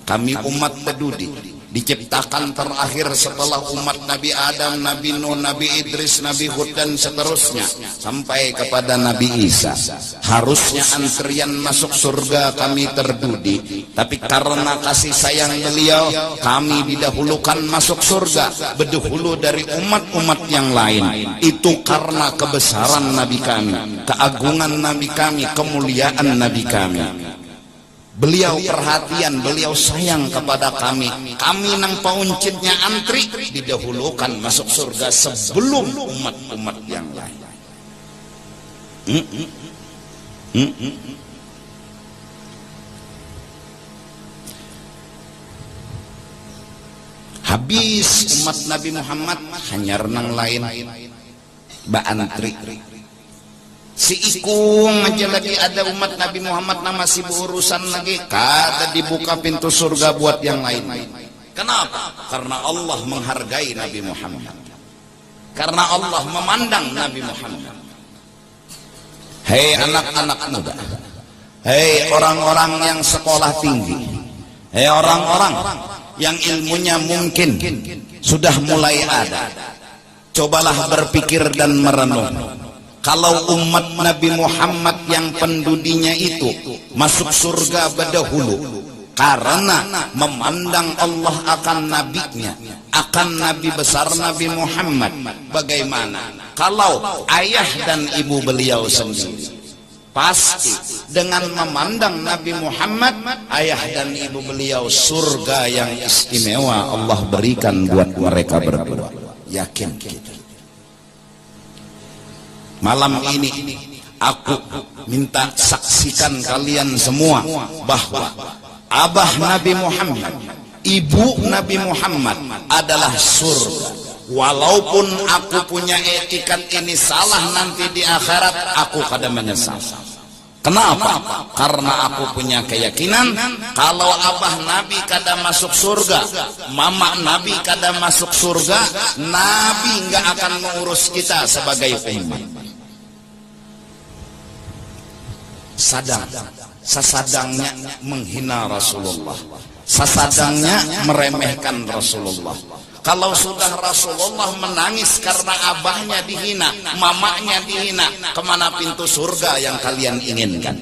A: Kami umat peduli, diciptakan terakhir setelah umat Nabi Adam, Nabi Nuh, Nabi Idris, Nabi Hud dan seterusnya sampai kepada Nabi Isa. Harusnya antrian masuk surga kami terdudi, tapi karena kasih sayang beliau kami didahulukan masuk surga berdahulu dari umat-umat yang lain. Itu karena kebesaran Nabi kami, keagungan Nabi kami, kemuliaan Nabi kami. Beliau perhatian, beliau sayang kepada kami. Kami nang pauncitnya antri didahulukan masuk surga sebelum umat-umat yang lain. Habis umat Nabi Muhammad hanya renang lain ba antri. Si ikung aja lagi ada umat Nabi Muhammad nama masih berurusan lagi, kada dibuka pintu surga buat yang lain. Kenapa? Karena Allah menghargai Nabi Muhammad, karena Allah memandang Nabi Muhammad. Hei anak-anak muda, hei orang-orang yang sekolah tinggi, hei orang-orang yang ilmunya mungkin sudah mulai ada, cobalah berpikir dan merenung. Kalau umat Nabi Muhammad yang pendudinya itu masuk surga berdahulu karena memandang Allah akan nabinya, akan nabi besar Nabi Muhammad, bagaimana kalau ayah dan ibu beliau sendiri? Pasti dengan memandang Nabi Muhammad, ayah dan ibu beliau, surga yang istimewa Allah berikan buat mereka berdua. Yakin kita. Malam ini aku minta saksikan kalian semua bahwa abah Nabi Muhammad, ibu Nabi Muhammad adalah surga. Walaupun aku punya etikat ini salah nanti di akhirat, aku kada menyesal. Kenapa? Karena aku punya keyakinan kalau abah Nabi kada masuk surga, mama Nabi kada masuk surga, Nabi nggak akan mengurus kita sebagai umat. Sesadangnya menghina Rasulullah, sesadangnya meremehkan Rasulullah. Kalau sudah Rasulullah menangis karena abahnya dihina, mamanya dihina, kemana pintu surga yang kalian inginkan?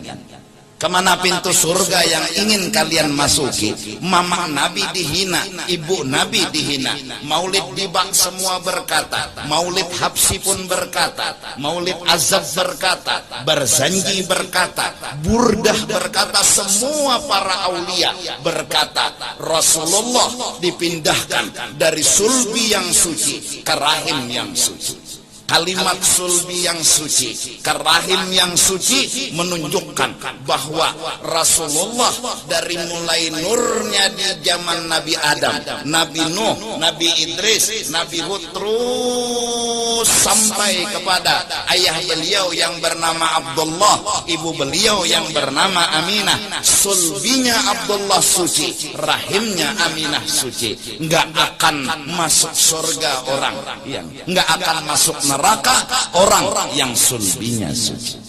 A: Kemana pintu surga yang ingin kalian masuki? Mama Nabi dihina, ibu Nabi dihina. Maulid Dibak semua berkata, Maulid Habsi pun berkata, Maulid Azab berkata, Barzanji berkata, Burdah berkata, semua para aulia berkata, Rasulullah dipindahkan dari sulbi yang suci ke rahim yang suci. Kalimat sulbi yang suci ke rahim yang suci menunjukkan bahwa Rasulullah dari mulai nurnya di zaman Nabi Adam, Nabi Nuh, Nabi Idris, Nabi Hud, terus sampai kepada ayah beliau yang bernama Abdullah, ibu beliau yang bernama Aminah. Sulbinya Abdullah suci, rahimnya Aminah suci. Nggak akan masuk surga orang yang nggak akan masuk neraka orang yang sulbinya suci.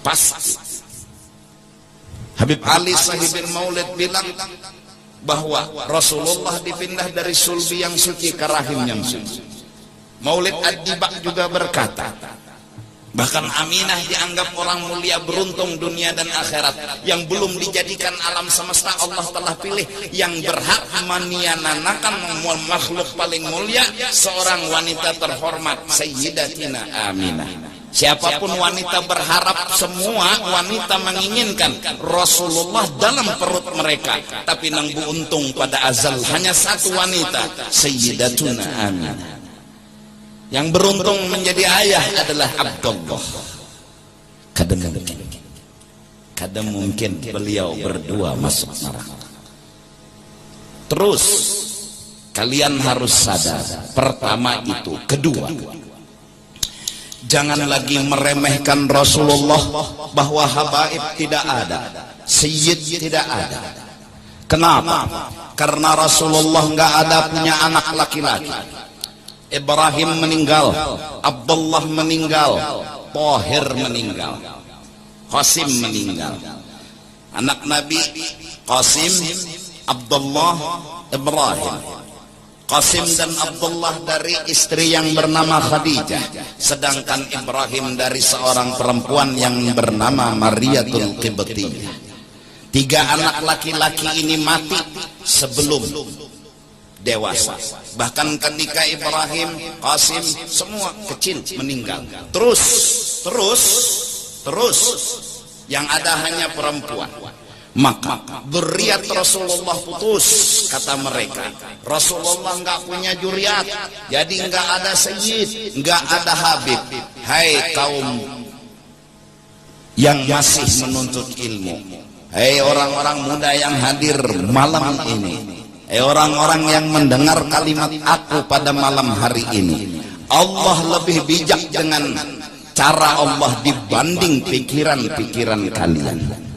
A: Pasti. Habib Ali Sahibul Maulid bilang bahwa Rasulullah dipindah dari sulbi yang suci ke rahim yang suci. Maulid Ad-Dibak juga berkata, bahkan Aminah dianggap orang mulia, beruntung dunia dan akhirat, yang belum dijadikan alam semesta Allah telah pilih, yang berhak meniananakan makhluk paling mulia, seorang wanita terhormat, Sayyidatina Aminah. Siapapun wanita berharap, semua wanita menginginkan Rasulullah dalam perut mereka, tapi nang beruntung pada azal hanya satu wanita, Sayyidatuna Aminah. Yang beruntung menjadi ayah adalah Abdullah. Kadang mungkin beliau berdua masuk neraka. Terus kalian harus sadar, pertama itu, kedua, jangan lagi meremehkan Rasulullah, bahwa habaib tidak ada, sayyid tidak ada. Kenapa? Karena Rasulullah nggak ada punya anak laki-laki. Ibrahim meninggal, Abdullah meninggal, Tahir meninggal, Qasim meninggal. Anak Nabi Qasim, Abdullah, Ibrahim. Qasim dan Abdullah dari istri yang bernama Khadijah, sedangkan Ibrahim dari seorang perempuan yang bernama Mariyatul Qibtiyah. Tiga anak laki-laki ini mati sebelum dewasa. Bahkan ketika Ibrahim, Qasim semua kecil meninggal. Terus yang ada hanya perempuan. Maka dzurriyyat Rasulullah putus, kata mereka. Rasulullah nggak punya dzurriyyat, jadi nggak ada sayyid, nggak ada habib. Hai kaum yang masih menuntut ilmu, hai orang-orang muda yang hadir malam ini, orang-orang yang mendengar kalimat aku pada malam hari ini, Allah lebih bijak dengan cara Allah dibanding pikiran-pikiran kalian.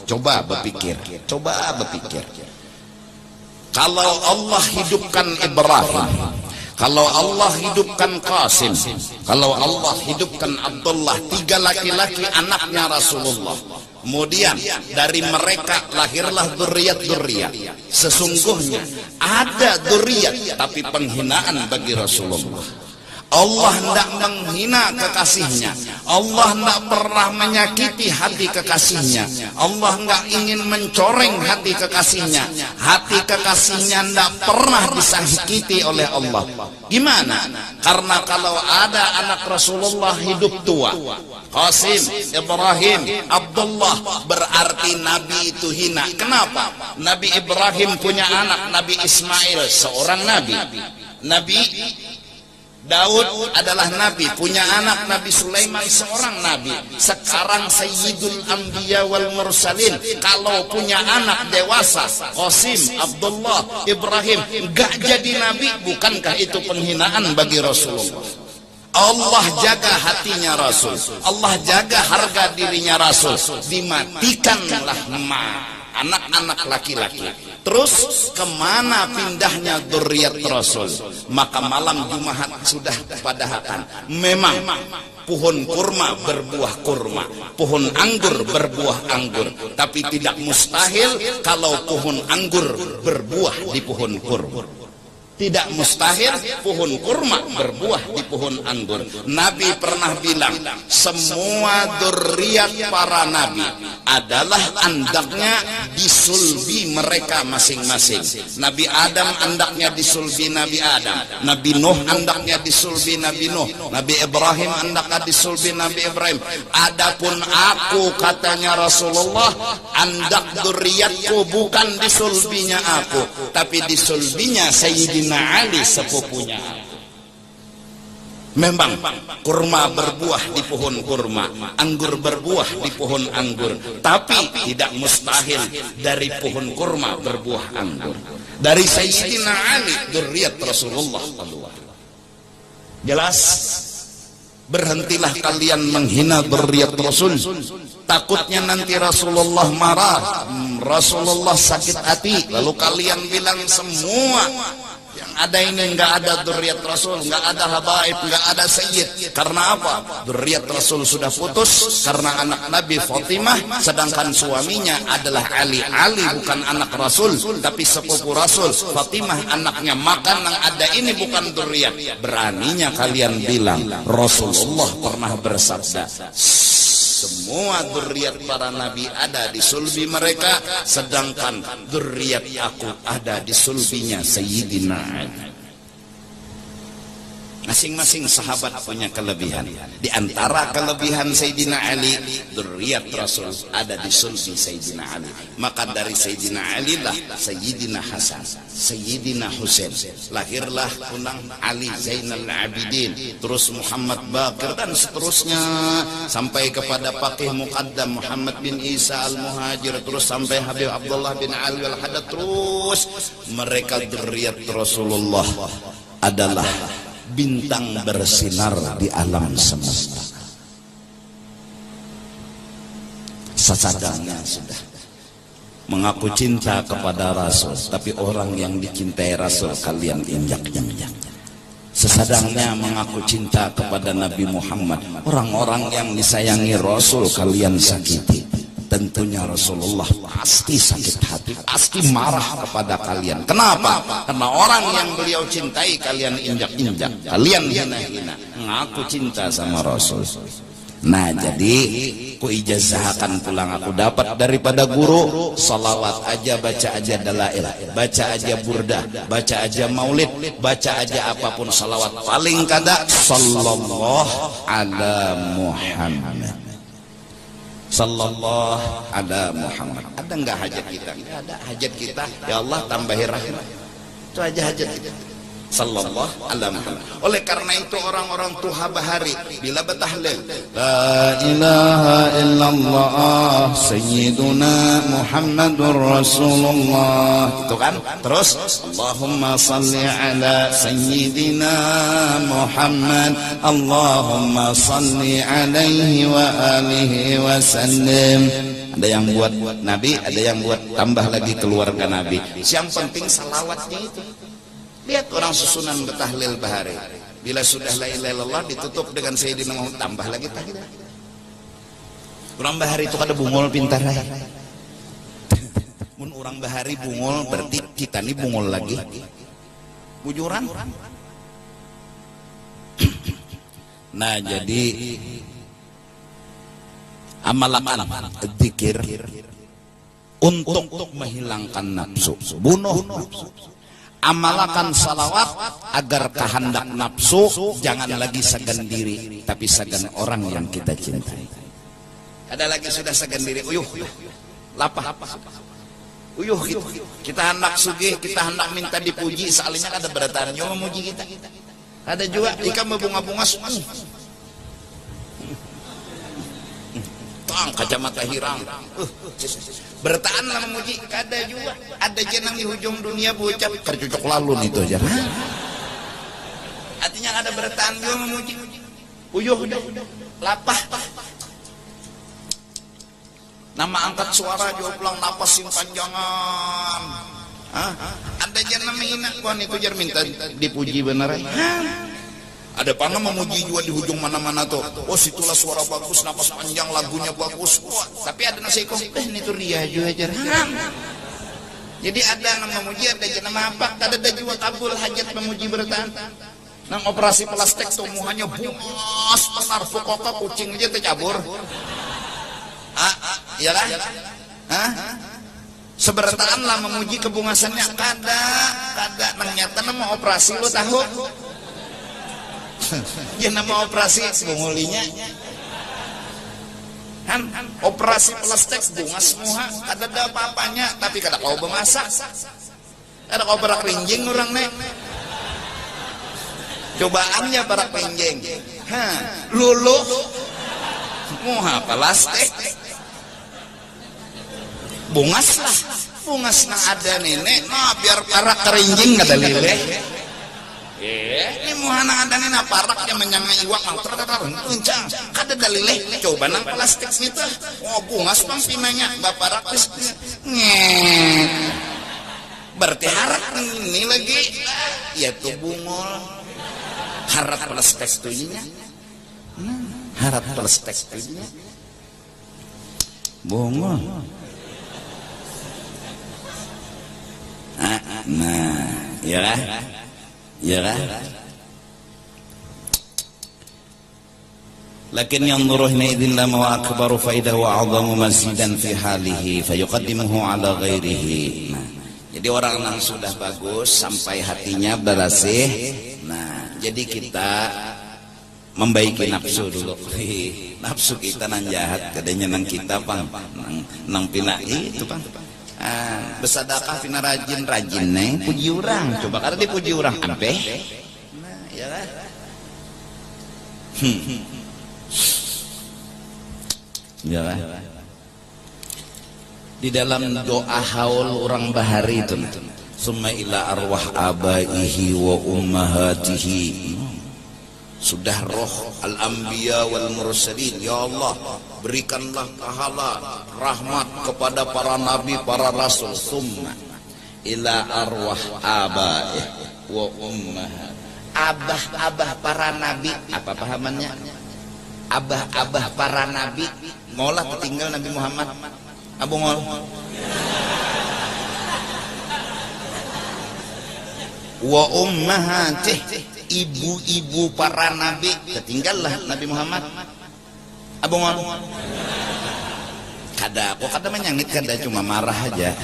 A: Coba berpikir. Kalau Allah hidupkan Ibrahim, kalau Allah hidupkan Qasim, kalau Allah hidupkan Abdullah, tiga laki-laki anaknya Rasulullah, kemudian dari mereka lahirlah dzurriyyat. Sesungguhnya ada dzurriyyat tapi penghinaan bagi Rasulullah. Allah tidak menghina kekasihnya, Allah tidak pernah menyakiti hati kekasihnya, Allah tidak ingin mencoreng hati kekasihnya. Hati kekasihnya tidak pernah disakiti oleh Allah. Gimana? Karena kalau ada anak Rasulullah hidup tua, Qasim, Ibrahim, Abdullah, berarti Nabi itu hina. Kenapa? Nabi Ibrahim punya anak, Nabi Ismail, seorang Nabi. Nabi Daud adalah Nabi, punya anak Nabi Sulaiman, seorang Nabi. Sekarang Sayyidul Anbiya wal Mursalin, kalau punya anak dewasa, Qasim, Abdullah, Ibrahim, gak jadi Nabi, bukankah itu penghinaan bagi Rasulullah? Allah jaga hatinya Rasul, Allah jaga harga dirinya Rasul, dimatikanlah anak-anak laki-laki. Terus kemana pindahnya dzurriyyat Rasul? Maka malam Jumat sudah kepadatan. Memang pohon kurma berbuah kurma, pohon anggur berbuah anggur, tapi tidak mustahil kalau pohon anggur berbuah di pohon kurma. Tidak mustahil pohon kurma berbuah di pohon anggur. Nabi pernah bilang, semua dzurriyyat para nabi adalah andaknya disulbi mereka masing-masing. Nabi Adam andaknya disulbi Nabi Adam, Nabi Nuh andaknya disulbi Nabi Nuh, Nabi Ibrahim andaknya disulbi Nabi Ibrahim. Adapun aku, katanya Rasulullah, andak dzurriyyatku bukan disulbinya aku, tapi disulbinya Sayyidina Ali sepupunya. Memang kurma berbuah di pohon kurma, anggur berbuah di pohon anggur, tapi tidak mustahil dari pohon kurma berbuah anggur. Dari Sayyidina Ali dzurriyyat Rasulullah. Jelas? Berhentilah kalian menghina dzurriyyat Rasul. Takutnya nanti Rasulullah marah, Rasulullah sakit hati, lalu kalian bilang semua yang ada ini enggak ada dzurriyyat Rasul, enggak ada habaib, enggak ada sayyid. Karena apa? Dzurriyyat Rasul sudah putus karena anak Nabi Fatimah, sedangkan suaminya adalah Ali. Ali bukan anak Rasul tapi sepupu Rasul. Fatimah anaknya, maka yang ada ini bukan dzurriyyat. Beraninya kalian bilang Rasulullah pernah bersabda, semua dzurriyyat para nabi ada di sulbi mereka, sedangkan dzurriyyat aku ada di sulbinya Sayyidina Ali. Masing-masing sahabat punya kelebihan. Di antara kelebihan Sayyidina Ali, dzurriyyat Rasul ada di sulbi Sayyidina Ali. Maka dari Sayyidina Ali lah Sayyidina Hasan, Sayyidina Husain, lahirlah kunang Ali Zainal Abidin, terus Muhammad Baqir dan seterusnya sampai kepada Faqih Muqaddam Muhammad bin Isa Al-Muhajir, terus sampai Habib Abdullah bin Ali Al-Haddad. Terus mereka dzurriyyat Rasulullah adalah bintang bersinar di alam semesta. Sesadangnya sudah mengaku cinta kepada Rasul, tapi orang yang dicintai Rasul kalian injak-injak. Sesadangnya mengaku cinta kepada Nabi Muhammad, orang-orang yang disayangi Rasul kalian sakiti. Tentunya Rasulullah pasti sakit hati, pasti marah kepada kalian. Kenapa? Karena orang yang beliau cintai kalian injak-injak, kalian hina-hina. Mengaku cinta sama Rasul. Nah, jadi ku ijazahkan pulang aku dapat daripada guru, salawat aja, baca aja dalail, baca aja burdah, baca aja maulid, baca aja apapun salawat, paling kada sallallahu ala Muhammad, sallallahu ala Muhammad. Ada enggak hajat kita? Enggak ada hajat kita. Ya Allah tambahi rahmat. Itu aja hajat kita. Sallallahu ala Muhammad. Oleh karena itu orang-orang Tuha Bahari bila bertahlil la ilaha illallah sayyiduna Muhammadur Rasulullah, itu kan, terus Allahumma salli ala sayyidina Muhammad, Allahumma salli alaihi wa alihi wa sallim. Ada yang buat Nabi, ada yang buat tambah lagi keluarga Nabi. Yang penting salawatnya itu. Lihat orang susunan bertahlil Bahari, bila sudah la ilaha illallah ditutup dengan Sayyidina Muhammad, tambah lagi tahlil. Orang Bahari itu kada bungul pintar. Mun orang Bahari bungul berarti kita ini bungul lagi. Bujuran. Nah, jadi amalakan zikir untuk menghilangkan nafsu, bunuh nafsu. Amalakan salawat agar kehendak nafsu jangan lagi segan diri, tapi segan orang yang kita cintai. Ada lagi sudah segan diri, uyuh, lapah, uyuh gitu. Kita hendak sugih, kita hendak minta dipuji, soalnya ada berataan yang memuji kita. Ada juga jika berbunga-bunga, kacamata hirang, bertahanlah memuji. Ada juga, ada jenang di hujung dunia bocap kercucuk lalun itu aja. Artinya ada bertahan juga memuji. Uyuh, lapah. Nama angkat suara juga pulang napas sing panjangan. Ada jenang menghina, kuan itu jar minta dipuji beneran. Ada panah memuji juga di hujung mana-mana tuh. Oh, situlah suara bagus, napas panjang, lagunya bagus. Wah, tapi ada nasi kok. Ini tuh dia juga aja. Jadi ada nama memuji, ada jenama apa? Kada ada jiwa kabul hajat memuji bertahan. Nang operasi plastik tuh muhanya buas benar pokoknya kucing aja tercabur. Iyalah. Sebertaan lah memuji kebungasannya kada nang nyata nama operasi lo tahu. Ya nama operasi bungulinya. Kan operasi plastik bunga semua ada apa-apanya tapi kada kau bemasak ada kau berak rinjing orang nek cobaannya berak rinjing lulu muha plastik bungas lah bungas na ada nenek nah biar berak kerinjing kada lileh ini muhana ada nina parak yang menyangga iwak uncang kada dalileh coba nang plastik itu bungas bang pinanya baparak nget berarti harap ini lagi ya tuh bungol harap plastik tujunya harap plastik tujunya bungol nah ya lah ya kan? Lakin yanzuru hinaidillah wa akbaru faidah wa a'zamu mazidan fi halihi fayuqaddimuhu ala ghairihi. Nah, jadi orang yang sudah bagus sampai hatinya bersih. Nah, jadi kita membaiki nafsu dulu. Nafsu kita nang jahat, kadanya nang kita pang nang pina itu pang. Bersedekah pina rajin neng puji orang coba kada dipuji orang ampe nah ya lah ya lah di dalam doa haul orang bahari itu summa ila arwah abaihi wa ummahatihi sudah roh al-anbiya wal mursalin ya Allah berikanlah pahala rahmat kepada para nabi para rasul summa ila arwah abaih wa ummahat abah-abah para nabi apa pahamannya abah-abah para nabi ngolah tertinggal Nabi Muhammad Abu ngol wa ummahatih ibu-ibu para nabi ketinggallah Nabi Muhammad Abu ngol kada kok kada menyangit kada cuma marah aja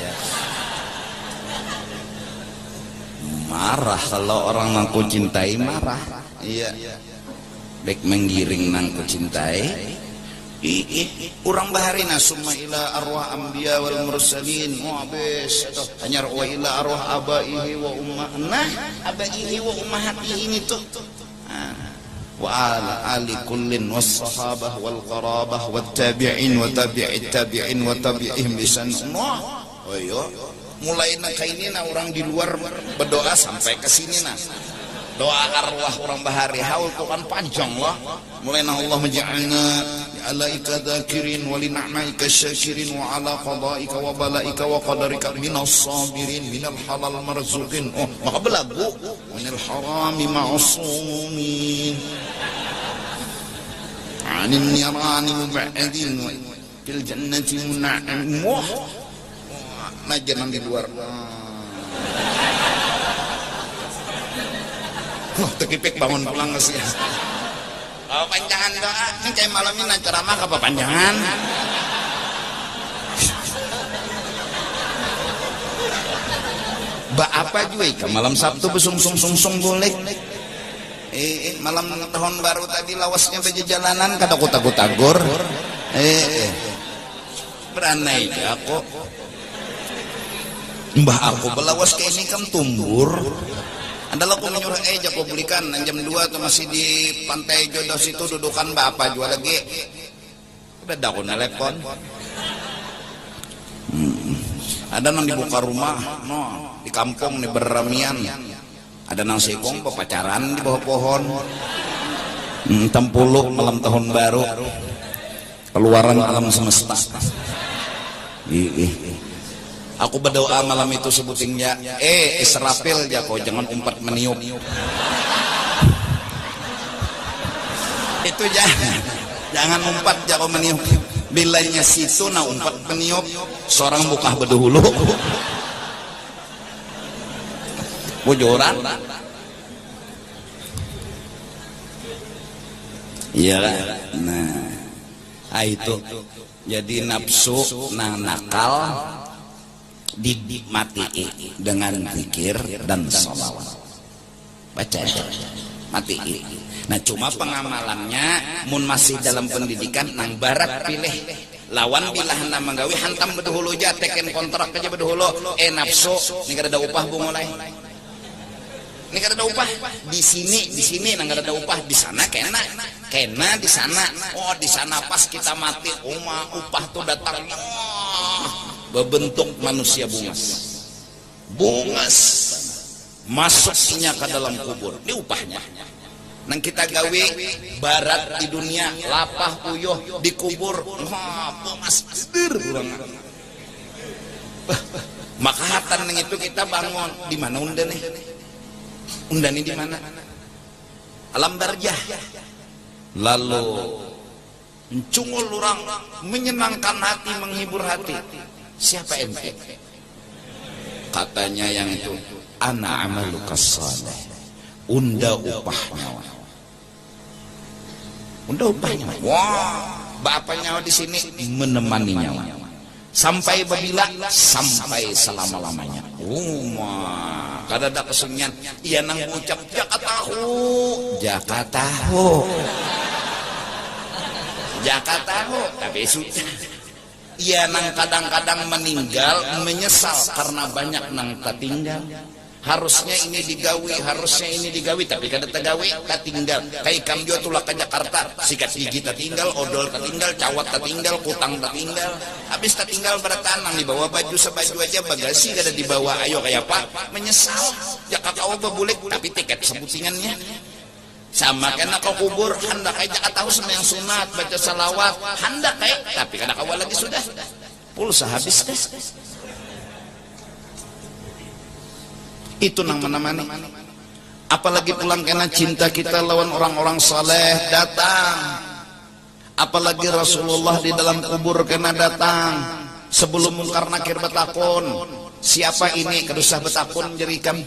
A: marah kalau orang nangku cintai marah iya baik menggiring nangku cintai orang baharina summa ila arwah anbiya wal mursalin habis hanya wa ila arwah abaihi wa ummahna abaihi wa ummahatihi ini tuh wa ala ali kullin was sahabah wal qarabah wat tabi'in wa tabi'it tabi'in wa tabi'ihim bisan oh iya mulai nak ini na orang di luar berdoa sampai ke sini nah doa arwah orang bahari haul Quran panjang lah mulai na Allah menja'alna alaika dzakirin wa li ni'maika syakirin wa ala qadaika wa balaika wa qadarika minas sabirin minal halal marzuqin maka belagu minal harami ma'sumin anin nirani mub'adin fil jannati mun'im najan di luar tekipik bangun pulang ke sini panjangan doa ini kayak malam ini ceramah apa panjangan apa juga malam Sabtu besung-sung boleh malam tahun baru tadi lawasnya baju jalanan kada kutak-kutagur beranai aku mbah aku belawas ke ini kan tumbur adalah aku menyuruh aku belikan jam 2 tuh masih di pantai jodoh situ dudukan bapak jual lagi udah dah aku nelpon ada nang dibuka rumah di kampung di berramian ada nang sekong pacaran di bawah pohon tempuluk malam tahun baru keluaran alam semesta aku berdoa malam itu sebutingnya Israfil ya kau jangan umpat meniup itu jangan umpat ya kau meniup bilanya situ na umpat meniup seorang buka berdahulu bojoran. Iya kan? Nah, itu jadi nafsu nang nakal dimati dengan zikir dan sholawat. Baca mati. Nah cuma pengamalannya mun masih dalam pendidikan nang barat pilih lawan bilah nama gawe hantam beduhulu aja teken kontrak aja beduhulu nafsu ini kada ada upah bungolai. Ini kada ada upah di sini nang kada ada upah di sana kena di sana. Oh di sana pas kita mati upah tuh datang berbentuk manusia bungas masuknya ke dalam kubur ini upahnya. Nang kita gawe barat di dunia lapah uyuh dikubur bungas maka hatan nang itu kita bangun di mana undan ini di mana alam barzah lalu mencungul orang menyenangkan hati menghibur hati. Siapa ente? Katanya yang itu ana amaluka saleh unda upahnya. Wah bapak nyawa di sini menemani nyawa sampai babila sampai selama-lamanya. Kada ada kesunyian iya nang ucap Jakatahu tapi sudah iya nang kadang-kadang meninggal menyesal karena banyak nang tertinggal. Harusnya ini digawi tapi kada tergawi tertinggal. Kayak kamjo tulah ke Jakarta sikat gigi tertinggal, odol tertinggal, cawat tertinggal, kutang tertinggal. Habis tertinggal bertanang dibawa baju sebaju aja bagasi kada dibawa. Ayo kayak apa? Menyesal. Jakarta bebulik tapi tiket sebutingannya. Sama kena kau kubur hendak aja tahu sembahyang sunat baca salawat hendak tapi kada kawal lagi sudah pulsa habis deh. Itu nang menemani. Apalagi pulang kena cinta kita lawan orang-orang saleh datang. Apalagi Rasulullah di dalam kubur kena datang. Sebelum mungkar nakir betakun, siapa ini kedusah betakun jerikan.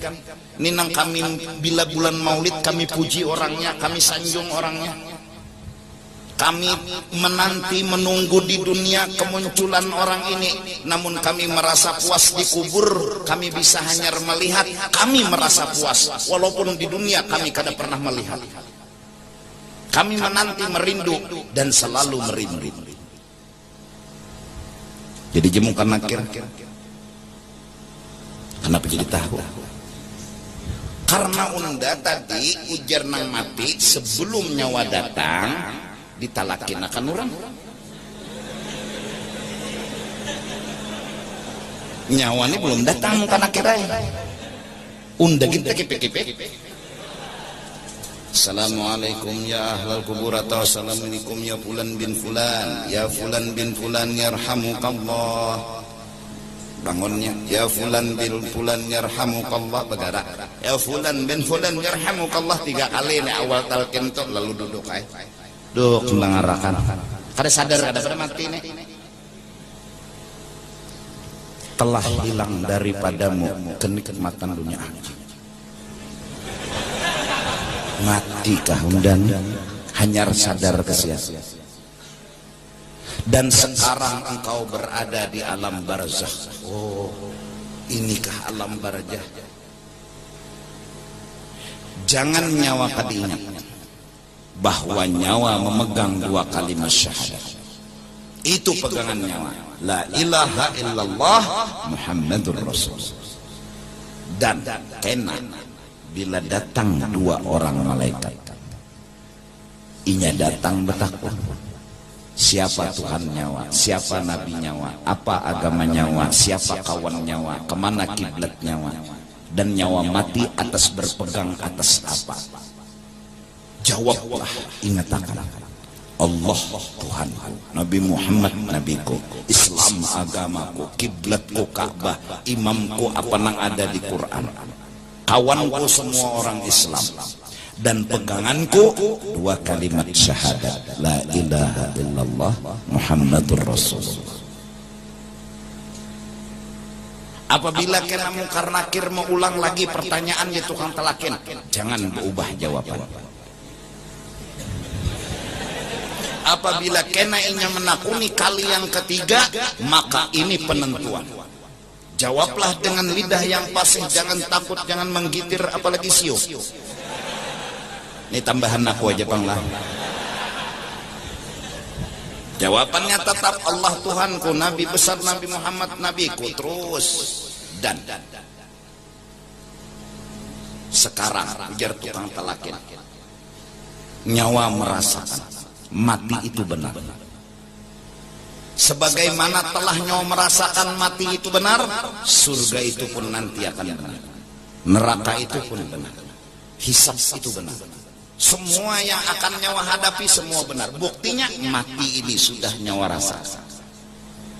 A: Ninang kami bila bulan maulid kami puji orangnya, kami sanjung orangnya. Kami menanti menunggu di dunia kemunculan orang ini, namun kami merasa puas di kubur. Kami bisa hanya melihat, kami merasa puas walaupun di dunia kami kada pernah melihat. Kami menanti merindu dan selalu merindu. Jadi jemukan nakir. Kenapa jadi tahu? Karena unda tadi ujar nang mati sebelum nyawa datang ditalakin akan orang. Nyawa ini belum datang karena kira unda kita kipe-kipe. Assalamualaikum ya ahlal kubur atau assalamualaikum ya fulan bin fulan, ya fulan bin fulan yarhamukallah. Bangunnya ya fulan bin fulan yarhamukallah bergerak. Ya fulan bin fulan yarhamukallah 3 kali nih awal talqin tuh lalu duduk duk melangarakan. Kada sadar kada pada mati nih. Telah hilang daripadamu kenikmatan dunia. Mati kahundan hanyar sadar kesia. Dan sekarang engkau berada di alam barzakh. Oh, inikah alam barzakh? Jangan nyawa kadiingat bahwa nyawa memegang 2 kalimat syahadat. Itu pegangan nyawa. La ilaha illallah Muhammadur Rasulullah. Dan kena bila datang 2 orang malaikat, inya datang betakun. Siapa Tuhan nyawa, siapa Nabi nyawa, apa agama nyawa, siapa kawan nyawa, kemana kiblat nyawa, dan nyawa mati atas berpegang atas apa? Jawablah, ingatakan Allah Tuhanku, Nabi Muhammad nabiku, Islam agamaku, kiblatku Ka'bah, imamku apa nang ada di Quran, kawanku semua orang Islam, dan peganganku 2 kalimat syahadat, la ilaha illallah Muhammadur Rasulullah. Apabila kena mungkar nakir mau ulang lagi pertanyaan ya tukang talakin, jangan berubah jawaban. Apabila kena inya menakuni kali yang ketiga, maka ini penentuan. Jawablah dengan lidah yang fasih, jangan takut, jangan menggitir, apalagi siu. Ini tambahan aku aja Bang lah. Jawabannya tetap Allah Tuhanku, Nabi besar Nabi Muhammad nabiku, terus. Dan sekarang ujar tukang talakin, nyawa merasakan mati itu benar. Sebagaimana telah nyawa merasakan mati itu benar, surga itu pun nanti akan benar, neraka itu pun benar, hisab itu benar, semua yang akan nyawa hadapi semua benar. Buktinya mati ini sudah nyawa rasakan.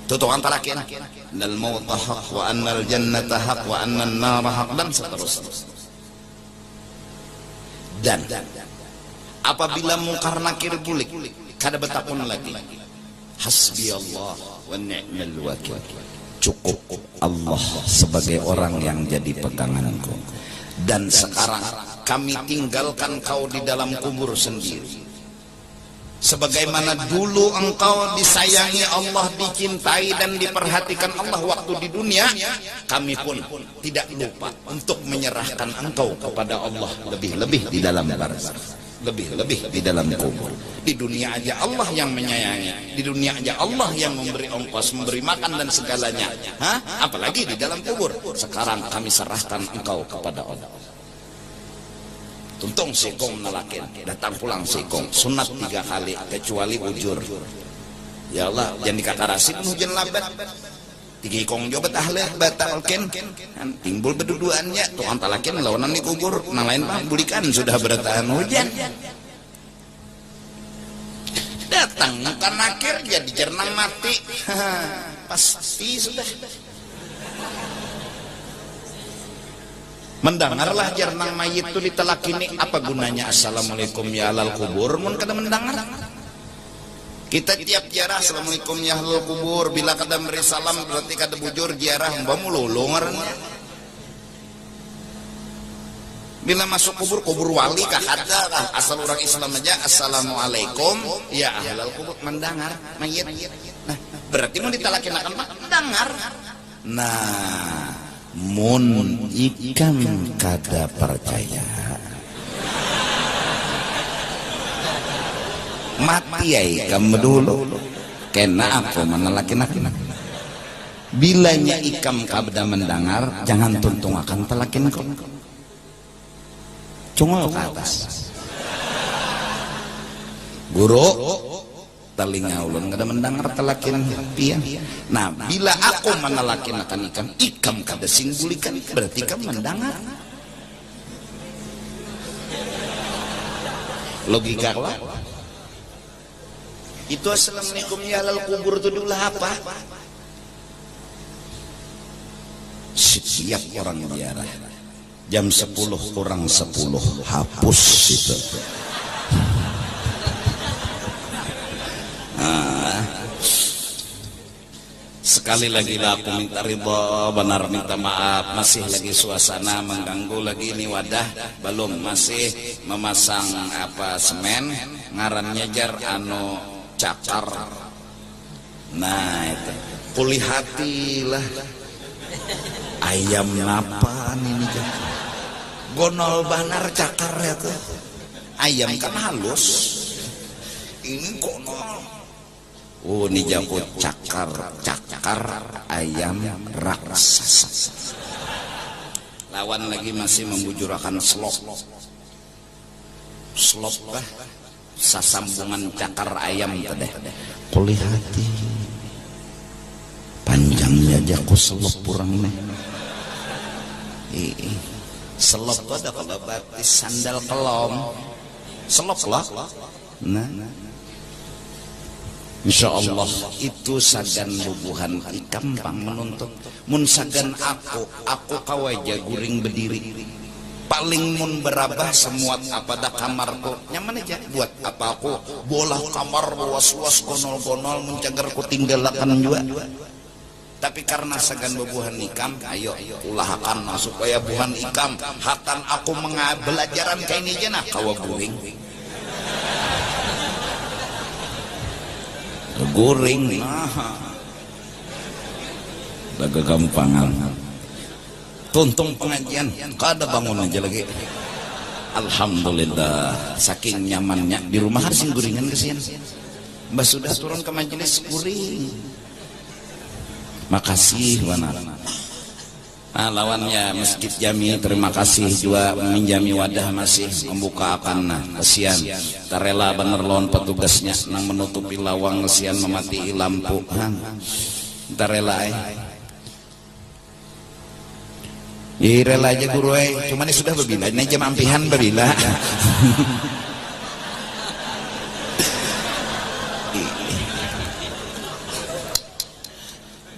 A: Tukang talakin, annal mauta haq wa annal jannata haq wa annan nara haq, dan seterusnya. Dan apabila mungkar nakir bulik, kada betapun lagi, hasbi Allah wa ni'mal wakil, cukup Allah sebagai orang yang jadi peganganku. Dan sekarang kami tinggalkan kau di dalam kubur sendiri. Sebagaimana dulu engkau disayangi Allah, dicintai dan diperhatikan Allah waktu di dunia, kami pun tidak lupa untuk menyerahkan engkau kepada Allah, lebih-lebih di dalam barzakh, lebih-lebih di dalam kubur. Di dunia aja Allah yang menyayangi, di dunia aja Allah yang memberi ongkos, memberi makan dan segalanya, apalagi di dalam kubur. Sekarang kami serahkan engkau kepada Allah. Tuntung sikong nalakin, datang pulang sikong, sunat 3 kali kecuali ujur. Ya Allah, jangan dikakarasin hujan labat. 3 kong jobat ahleh batalkan, timbul berduduannya tukang talakin lawanan di kubur, nang lain mah bulikan sudah bertahan hujan. Datang mungkar nakir jadi jernang mati, pasti sudah. Mendengarlah jernang mayit itu ditalakini, apa gunanya assalamualaikum ya alal kubur mun kada mendengar. Kita tiap ziarah assalamualaikum ya ahlul kubur, bila kada beri salam berarti kada bujur ziarah, mbak mululu ngarannya. Bila masuk kubur, kubur wali kah ada lah, asal orang Islam aja assalamualaikum ya ahlul kubur, mendengar mayit. Nah, berarti mau ditalakin akan mendengar. Nah, mun ikam kada percaya, mati ya ikam dulu, kena aku menalakin. Bilanya ikam kada mendengar, jangan tuntung akan talakin kau, cungol ke atas. Guru telinga ulun kada mendengar talakin pian. Nah, bila aku menalakin akan ikam kada singgulikan, berarti ikam mendengar. Logika lah. Itu assalamualaikum ya alal kubur itu dulu apa? Setiap orang ziarah jam 10 kurang 10 hapus itu. Sekali lagi lah aku minta ridha, benar minta maaf, masih lagi suasana mengganggu lagi ini wadah belum masih memasang apa semen ngarannya jar anu cakar. Nah itu pulih hati lah, ayam napan ini jar gonol banar cakar ya tuh, ayam kan halus, ini gonol. Oh, ini jago cakar ayam raksasa. Lawan lagi masih membujurakan slop lah, sasambungan cakar ayam tadi. Pulih hati, panjangnya jago slop kurang nih. Slop ada kalau batis sandal kelom, slop lah. Nah. Insya Allah itu sagan bubuhan ikam pang menuntut. Mun sagan aku kawaja guring berdiri. Paling mun berabah semuat apa dah kamarku nyaman aja. Buat apa aku bola kamar was-was gonol-gonol mencagar ku tinggalakan juga. Tapi karena segan bebuhan ikam, ayo ulahakan supaya buhan ikam hakan aku belajaran kayak ini jana kawa guring. Guring laga gampangan. Tuntung pengajian, kada bangun aja lagi. Alhamdulillah, saking nyamannya di rumah harus guringan kesian. Mbak sudah turun ke majelis guring. Makasih benar. Nah, lawannya Masjid Jami, terima kasih juga meminjami wadah masih membuka akan kesian. Tarela bener lawan petugasnya nang menutupi lawang kesian memati lampu. Tarela rela aja guru cuman ini sudah berbila ini jam ampihan berbila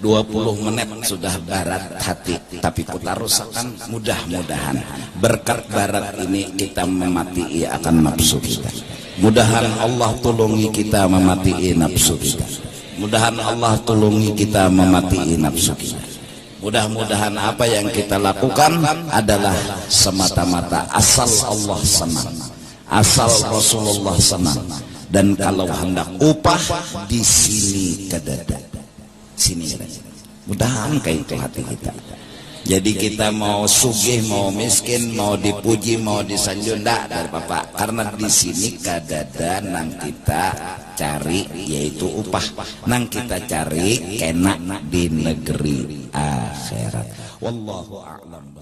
A: 20 menit sudah barat hati, tapi kita rusakkan. Mudah-mudahan berkat barat ini kita memati akan nafsu kita. Mudahan Allah tolongi kita memati nafsu kita. Mudahan Allah tolongi kita memati nafsu kita. Mudah-mudahan apa yang kita lakukan adalah semata-mata asal Allah senang, asal Rasulullah senang, dan kalau hendak upah di sini kedada, sini saja. Mudahan kayak itu hati kita. Jadi kita mau sugih, mau miskin, mau dipuji, mau disanjung, ndak dari Bapak. Karena di sini kadada nang kita cari yaitu upah, nang kita cari enak di negeri akhirat. Wallahu a'lam.